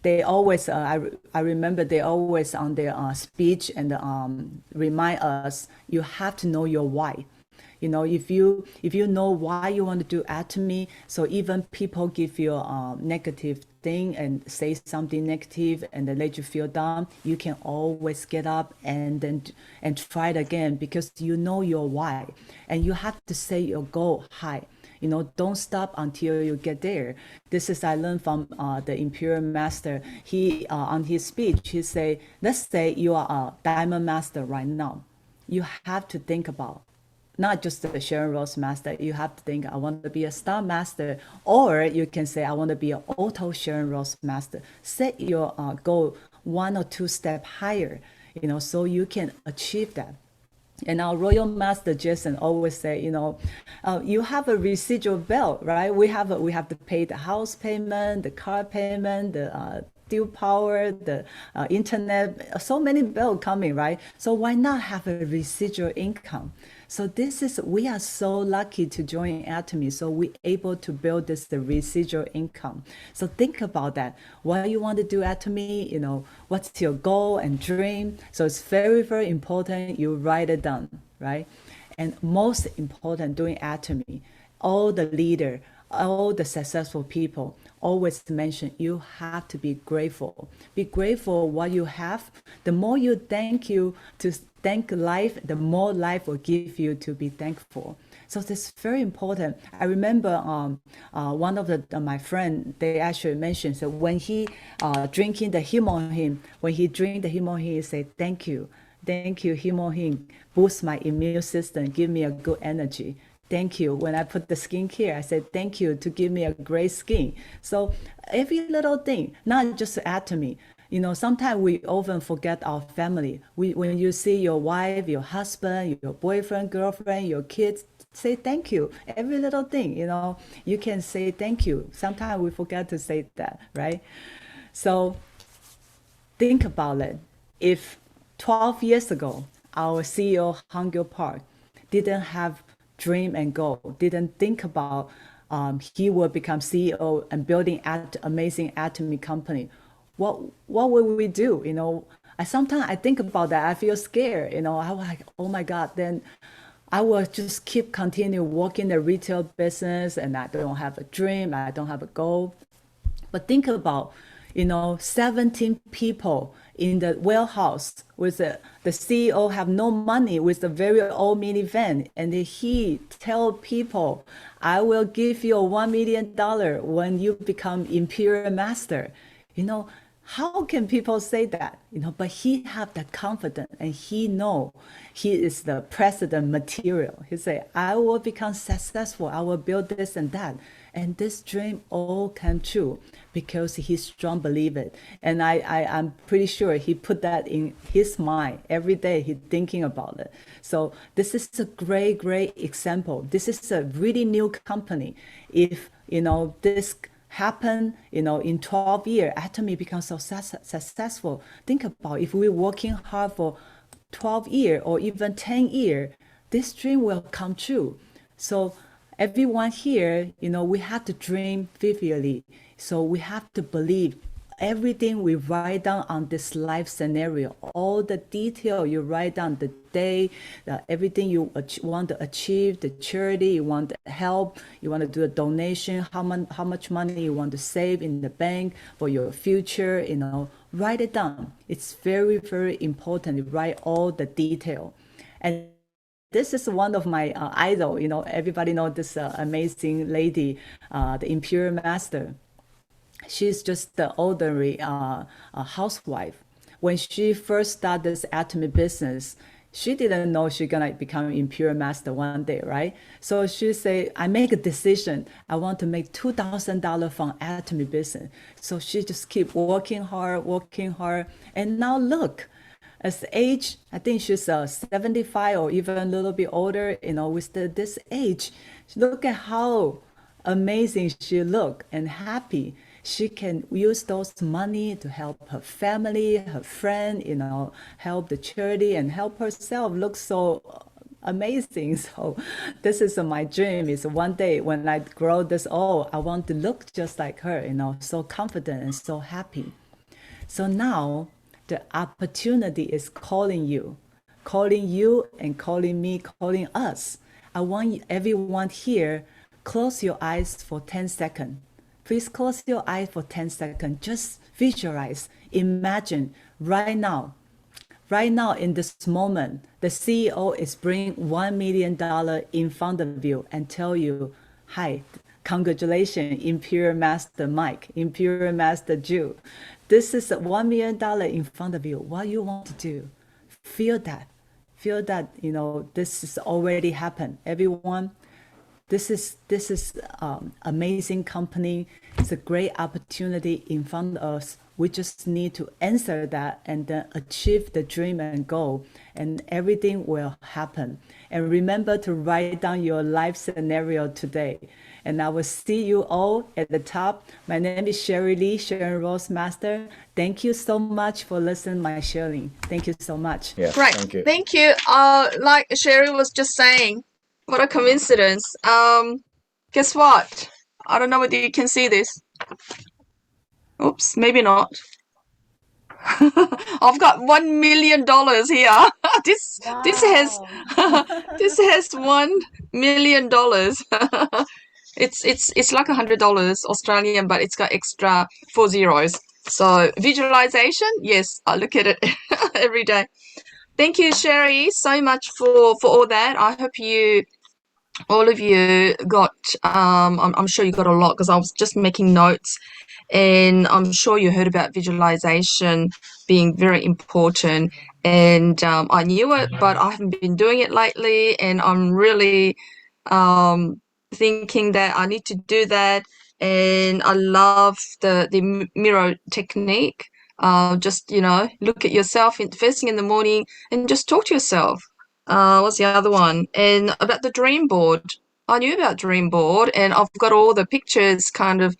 They always, I remember they always on their speech and remind us, you have to know your why. If you know why you want to do Atomy, so even people give you a negative thing and say something negative and they let you feel down, you can always get up and try it again, because you know your why, and you have to set your goal high. Don't stop until you get there. This is I learned from the Imperial Master. He on his speech, he say, let's say you are a Diamond Master right now. You have to think about not just the Sharon Rose Master. You have to think, I want to be a Star Master, or you can say, I want to be an Auto Sharon Rose Master. Set your goal 1 or 2 steps higher, so you can achieve that. And our Royal Master Jason always say, you have a residual bill, right? We have to pay the house payment, the car payment, the due power, the internet, so many bills coming, right? So why not have a residual income? So we are so lucky to join Atomy. So we're able to build the residual income. So think about that. Why you want to do Atomy? What's your goal and dream? So it's very, very important you write it down, right? And most important, doing Atomy, all the leader, all the successful people always mention you have to be grateful. Be grateful what you have. The more you thank life, the more life will give you to be thankful. So that's very important. I remember one of my friend, they actually mentioned, so when he drinking the Himohin, when he drink the Himohin, he say, thank you, Himohin, boost my immune system, give me a good energy. Thank you. When I put the skincare, I said, thank you to give me a great skin. So every little thing, not just Atomy, Sometimes we often forget our family. When you see your wife, your husband, your boyfriend, girlfriend, your kids, say thank you. Every little thing, you can say thank you. Sometimes we forget to say that, right? So think about it. If 12 years ago, our CEO, Hangul Park, didn't have dream and goal, didn't think about he will become CEO and building amazing Atomy company, what will we do? Sometimes I think about that. I feel scared. I'm like, oh my God, then I will just continue working the retail business and I don't have a dream, I don't have a goal. But think about, 17 people in the warehouse with the CEO have no money with a very old minivan. And he tell people, I will give you $1 million when you become Imperial Master. How can people say that? But he have that confidence and he know he is the president material. He say, I will become successful. I will build this and that. And this dream all came true because he strong believe it. And I'm pretty sure he put that in his mind every day. He thinking about it. So this is a great example. This is a really new company. If, this happen, in 12 years, Atomy becomes so successful. Think about if we're working hard for 12 years or even 10 years, this dream will come true. So everyone here, we have to dream vividly. So we have to believe everything we write down on this life scenario, all the detail you write down, the day, everything you want to achieve, the charity you want to help, you want to do a donation, how much money you want to save in the bank for your future, write it down. It's very, very important to write all the detail. And this is one of my idol, everybody know this amazing lady, the Imperial Master. She's just the ordinary housewife. When she first started this Atomy business, she didn't know she's gonna become Imperial Master one day, right? So she say, I make a decision. I want to make $2,000 from Atomy business. So she just keep working hard. And now look, as the age, I think she's 75 or even a little bit older, with this age, look at how amazing she look and happy. She can use those money to help her family, her friend, help the charity and help herself look so amazing. So this is my dream, is one day when I grow this old, I want to look just like her, so confident and so happy. So now the opportunity is calling you and calling me, calling us. I want everyone here, close your eyes for 10 seconds. Please close your eyes for 10 seconds. Just visualize, imagine right now in this moment, the CEO is bringing $1 million in front of you and tell you, hi, congratulations, Imperial Master Mike, Imperial Master Jew. This is $1 million in front of you. What you want to do? Feel that, this is already happened. Everyone, this is amazing company. It's a great opportunity in front of us. We just need to answer that and then achieve the dream and goal, and everything will happen. And remember to write down your life scenario today. And I will see you all at the top. My name is Sherry Lee, Sharon Rose Master. Thank you so much for listening to my sharing. Thank you so much.
Yes,
Right.
thank you.
Thank you. Like Sherry was just saying, what a coincidence. Guess what? I don't know whether you can see this. Oops, maybe not. I've got $1 million here. this has this has $1 million. It's like $100 Australian, but it's got extra 4 zeros. So visualization, yes, I look at it every day. Thank you, Sherry, so much for all that. I hope all of you got, I'm sure you got a lot, because I was just making notes, and I'm sure you heard about visualization being very important. And I knew it, but I haven't been doing it lately, and I'm really thinking that I need to do that. And I love the mirror technique. just, look at yourself first thing in the morning and just talk to yourself. What's the other one? And about the dream board. I knew about dream board, and I've got all the pictures kind of,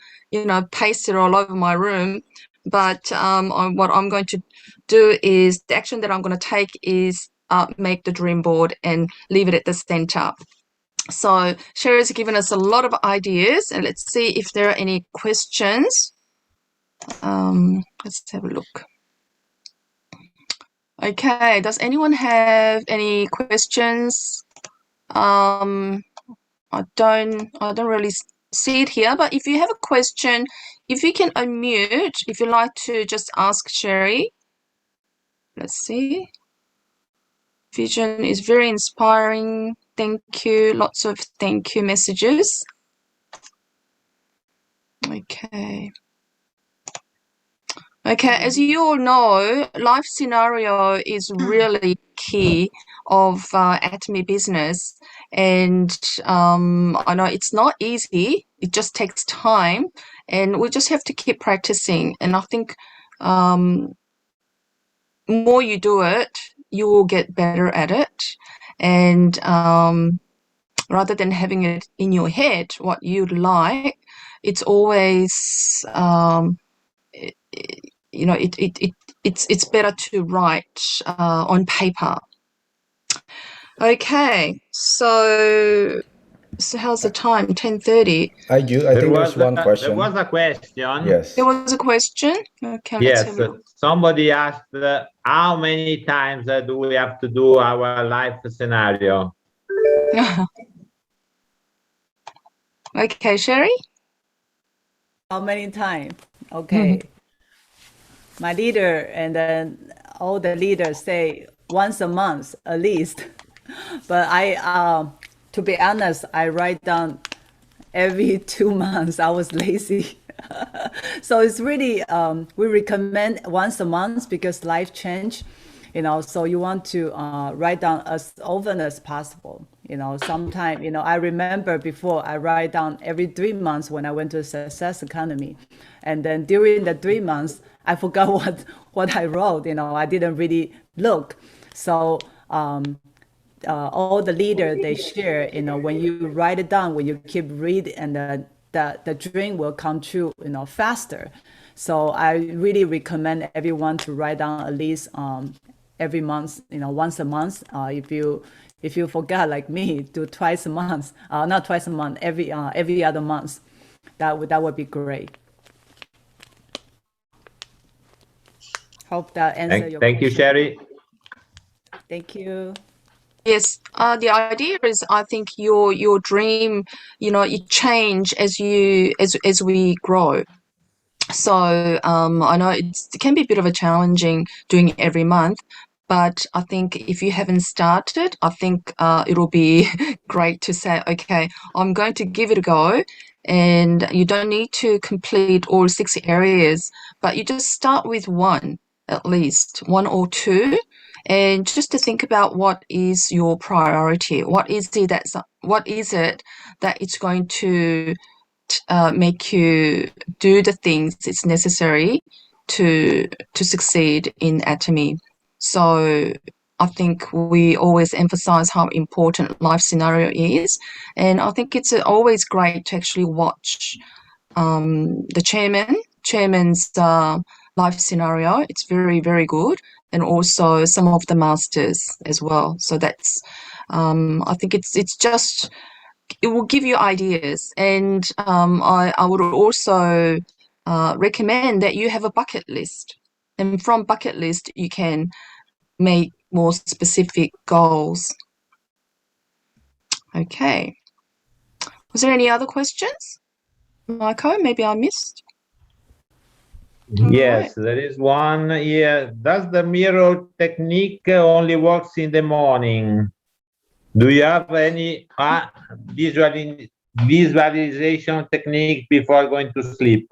pasted all over my room. But what I'm going to do is, the action that I'm going to take is make the dream board and leave it at the center. So Sherry's given us a lot of ideas, and let's see if there are any questions. Let's have a look. Okay, does anyone have any questions? I don't really see it here, but if you have a question, if you can unmute, if you'd like to just ask Sherry. Let's see. Vision is very inspiring. Thank you. Lots of thank you messages. Okay. Okay, as you all know, life scenario is really key of Atomy business, and I know it's not easy. It just takes time, and we just have to keep practicing. And I think more you do it, you will get better at it. And rather than having it in your head what you'd like, it's always it's better to write on paper. Okay, so how's the time? 10:30.
I think there's one question.
There was a question.
Yes.
There was a question. Okay, let's have a look.
Somebody asked how many times do we have to do our life scenario?
Okay, Sherry?
How many times? Okay. My leader and then all the leaders say once a month at least. But to be honest, I write down every 2 months. I was lazy. So it's really, we recommend once a month because life change, so you want to write down as often as possible. Sometime, I remember before I write down every 3 months when I went to Success Economy. And then during the 3 months, I forgot what I wrote, I didn't really look. So all the leaders, they share, when you write it down, when you keep reading, and the dream will come true, faster. So I really recommend everyone to write down at least every month, once a month. If you forgot like me, do twice a month, not twice a month, every other month. That would be great. Hope that answers your question.
Thank you, Sherry.
Thank you.
Yes, the idea is, I think your dream, it change as we grow. So I know it can be a bit of a challenging doing it every month, but I think if you haven't started, I think it'll be great to say, okay, I'm going to give it a go. And you don't need to complete all 6 areas, but you just start with one, at least 1 or 2. And just to think about what is your priority, what is it that it's going to make you do the things it's necessary to succeed in Atomy. So I think we always emphasize how important life scenario is, and I think it's always great to actually watch the chairman's life scenario. It's very, very good. And also some of the masters as well. So that's, I think it's just, it will give you ideas. And I would also recommend that you have a bucket list. And from bucket list, you can make more specific goals. Okay. Was there any other questions? Michael, maybe I missed.
Yes, there is one here. Does the mirror technique only works in the morning? Do you have any visualization technique before going to sleep?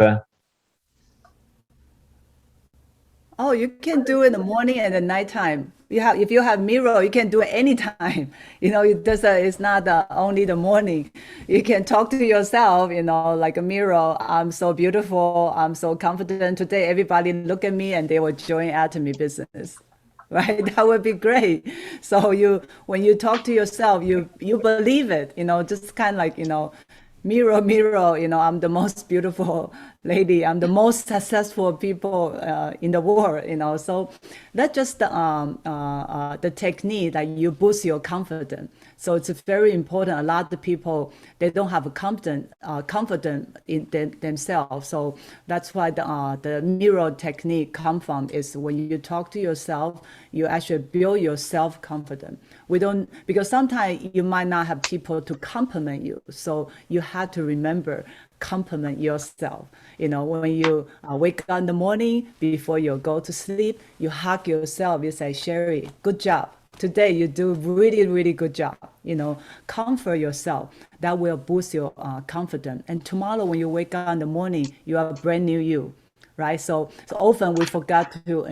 Oh, you can do it in the morning and the nighttime. if you have mirror, you can do it anytime. It's not only the morning. You can talk to yourself, like a mirror. I'm so beautiful. I'm so confident today. Everybody look at me and they will join Atomy business. Right? That would be great. So when you talk to yourself, you believe it, just kind of like, mirror, mirror, I'm the most beautiful lady. I'm the most successful people in the world, So that's just the technique that you boost your confidence. So it's very important. A lot of people, they don't have a confidence in themselves. So that's why the mirror technique come from is when you talk to yourself, you actually build your self-confidence. Because sometimes you might not have people to compliment you. So you have to remember, compliment yourself. When you wake up in the morning, before you go to sleep, you hug yourself. You say, Sherry, good job. Today you do really, really good job. Comfort yourself. That will boost your confidence. And tomorrow when you wake up in the morning, you are brand new you. Right, so often we forgot to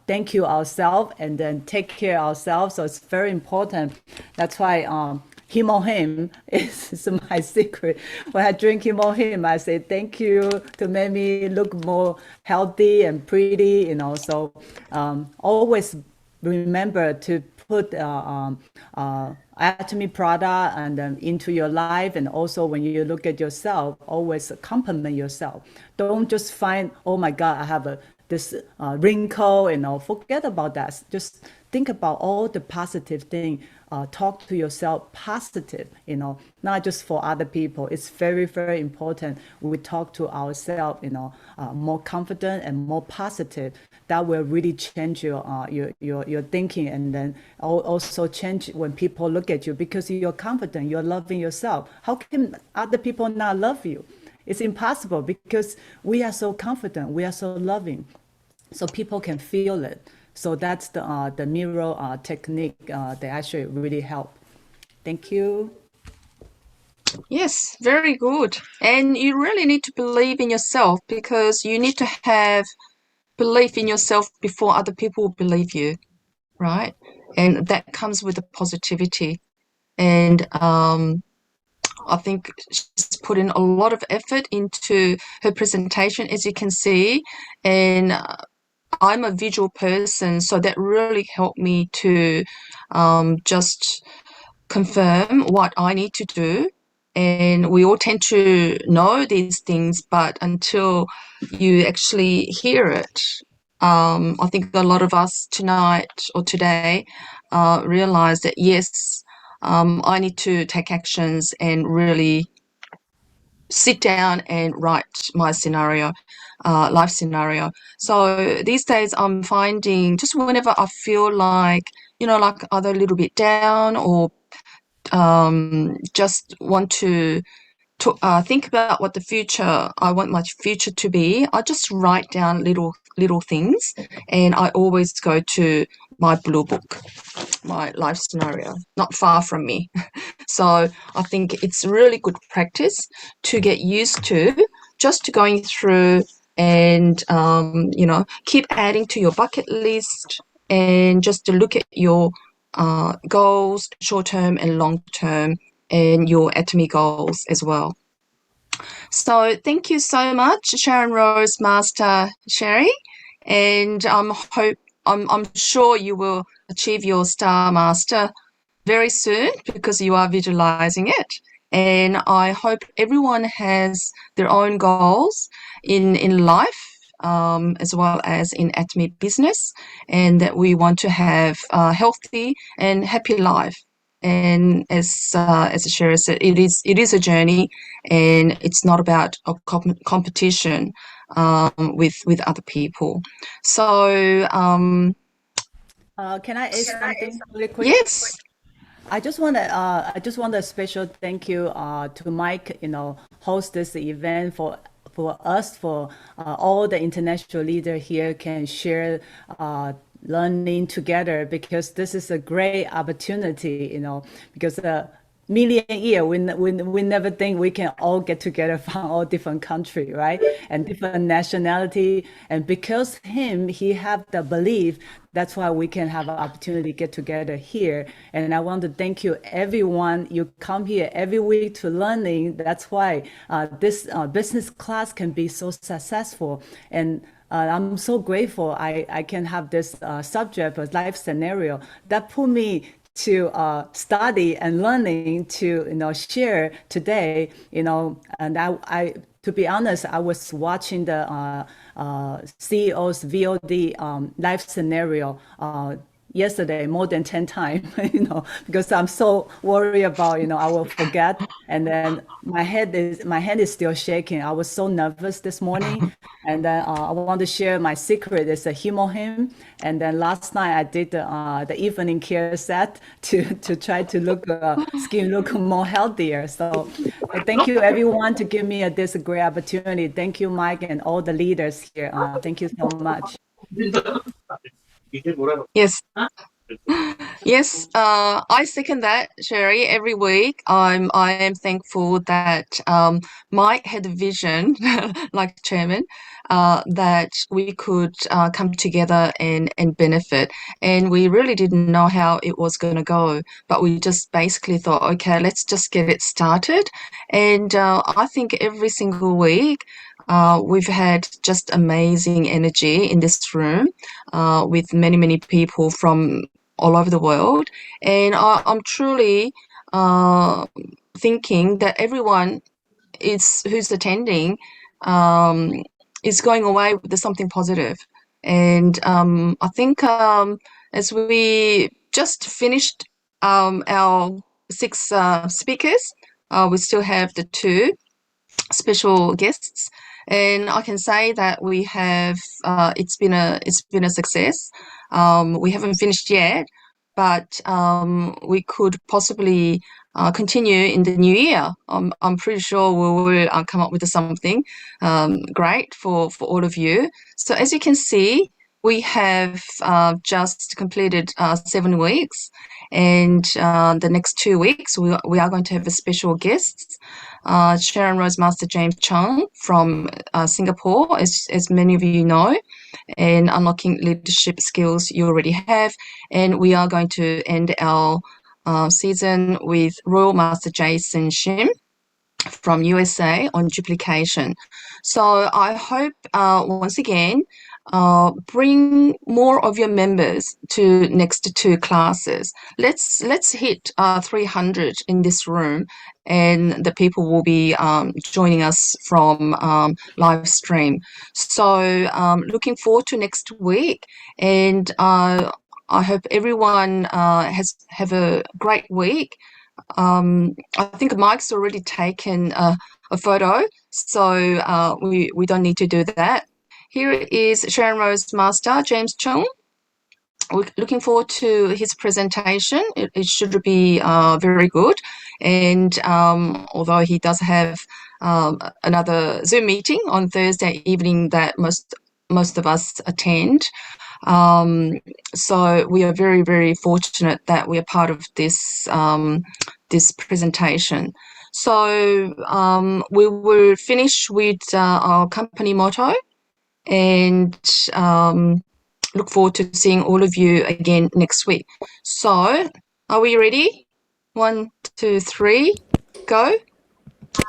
thank you ourselves and then take care of ourselves. So it's very important. That's why him or him is my secret. When I drink him or him, I say thank you to make me look more healthy and pretty. So always remember to put Atomy product and into your life, and also when you look at yourself, always compliment yourself. Don't just find, oh my God, I have this wrinkle, forget about that. Just think about all the positive thing. Talk to yourself positive, not just for other people. It's very, very important. We talk to ourselves, more confident and more positive. That will really change your thinking, and then also change when people look at you, because you're confident, you're loving yourself. How can other people not love you? It's impossible, because we are so confident, we are so loving, so people can feel it. So that's the mirror technique that actually really help. Thank you.
Yes, very good. And you really need to believe in yourself, because you need to have belief in yourself before other people believe you, right? And that comes with the positivity. And I think she's put in a lot of effort into her presentation, as you can see. And I'm a visual person, so that really helped me to just confirm what I need to do. And we all tend to know these things, but until you actually hear it, I think a lot of us tonight or today realize that, yes, I need to take actions and really sit down and write my scenario, life scenario. So these days I'm finding, just whenever I feel like, like either a little bit down or just want to think about what I want my future to be, I just write down little things, and I always go to my blue book, my life scenario, not far from me. So I think it's really good practice to get used to, just to going through and keep adding to your bucket list, and just to look at your goals, short term and long term, and your Atomy goals as well. So thank you so much, Sharon Rose, Master Sherry, and I'm sure you will achieve your Star Master very soon, because you are visualizing it. And I hope everyone has their own goals in life, as well as in Atomy business, and that we want to have a healthy and happy life. And as Sherry said, it is a journey, and it's not about a competition with other people. So
Can I add something really quick?
yes.
I just want a special thank you to Mike, host this event for us, for all the international leader here can share learning together, because this is a great opportunity, because million year, we never think we can all get together from all different country, right? And different nationality. And because he have the belief, that's why we can have an opportunity to get together here. And I want to thank you, everyone. You come here every week to learning. That's why this business class can be so successful. And I'm so grateful I can have this subject, a life scenario that put me to study and learning to share today. And I to be honest, I was watching the CEO's VOD life scenario yesterday more than 10 times, because I'm so worried about, I will forget. And then my hand is still shaking. I was so nervous this morning. And then I want to share my secret. It's a humor hymn. And then last night I did the evening care set to try to skin look more healthier. So thank you everyone to give me this great opportunity. Thank you, Mike, and all the leaders here. Thank you so much.
Yes. Yes, I second that, Sherry. Every week, I am thankful that Mike had a vision, like chairman, that we could come together and benefit. And we really didn't know how it was going to go, but we just basically thought, okay, let's just get it started. And I think every single week, we've had just amazing energy in this room with many people from all over the world. And I'm truly thinking that everyone who's attending is going away with something positive. And I think as we just finished our 6 speakers, we still have the 2 special guests, and I can say that we have it's been a success. We haven't finished yet, but we could possibly continue in the new year. I'm pretty sure we will come up with something great for all of you. So as you can see, we have just completed 7 weeks, and the next 2 weeks we are going to have a special guest, Sharon Rose Master James Chung from Singapore, as many of you know, and Unlocking Leadership Skills you already have. And we are going to end our season with Royal Master Jason Shim from USA on duplication. So I hope once again bring more of your members to next 2 classes. Let's hit 300 in this room, and the people will be joining us from live stream. So looking forward to next week, and I hope everyone have a great week. I think Mike's already taken a photo, so we don't need to do that. Here is Sharon Rose Master James Chung. We're looking forward to his presentation. It should be very good. And although he does have another Zoom meeting on Thursday evening that most of us attend, so we are very fortunate that we are part of this this presentation. So we will finish with our company motto, and look forward to seeing all of you again next week. So are we ready? 1, 2, 3, go.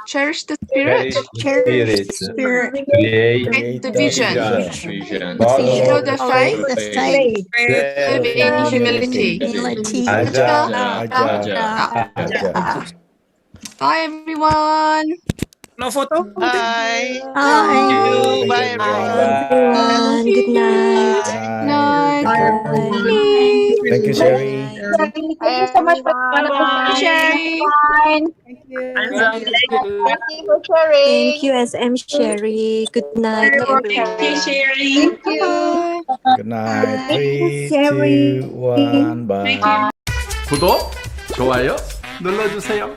Cherish the spirit.
Cherish the spirit. Create
Create the vision.
Follow
Follow the faith. Live in humility.
Aja.
Bye, everyone.
No photo?
Bye.
Thank you.
Bye, everyone.
Everyone, good night.
Night.
Thank you, Sherry.
Thank you so much for
Bye, Sherry.
Thank you.
Thank you for sharing.
Thank you, SM Sherry. Good night, everyone.
Thank you.
Bye.
Good night. 3, 2, 1, bye.
구독, 좋아요 눌러주세요.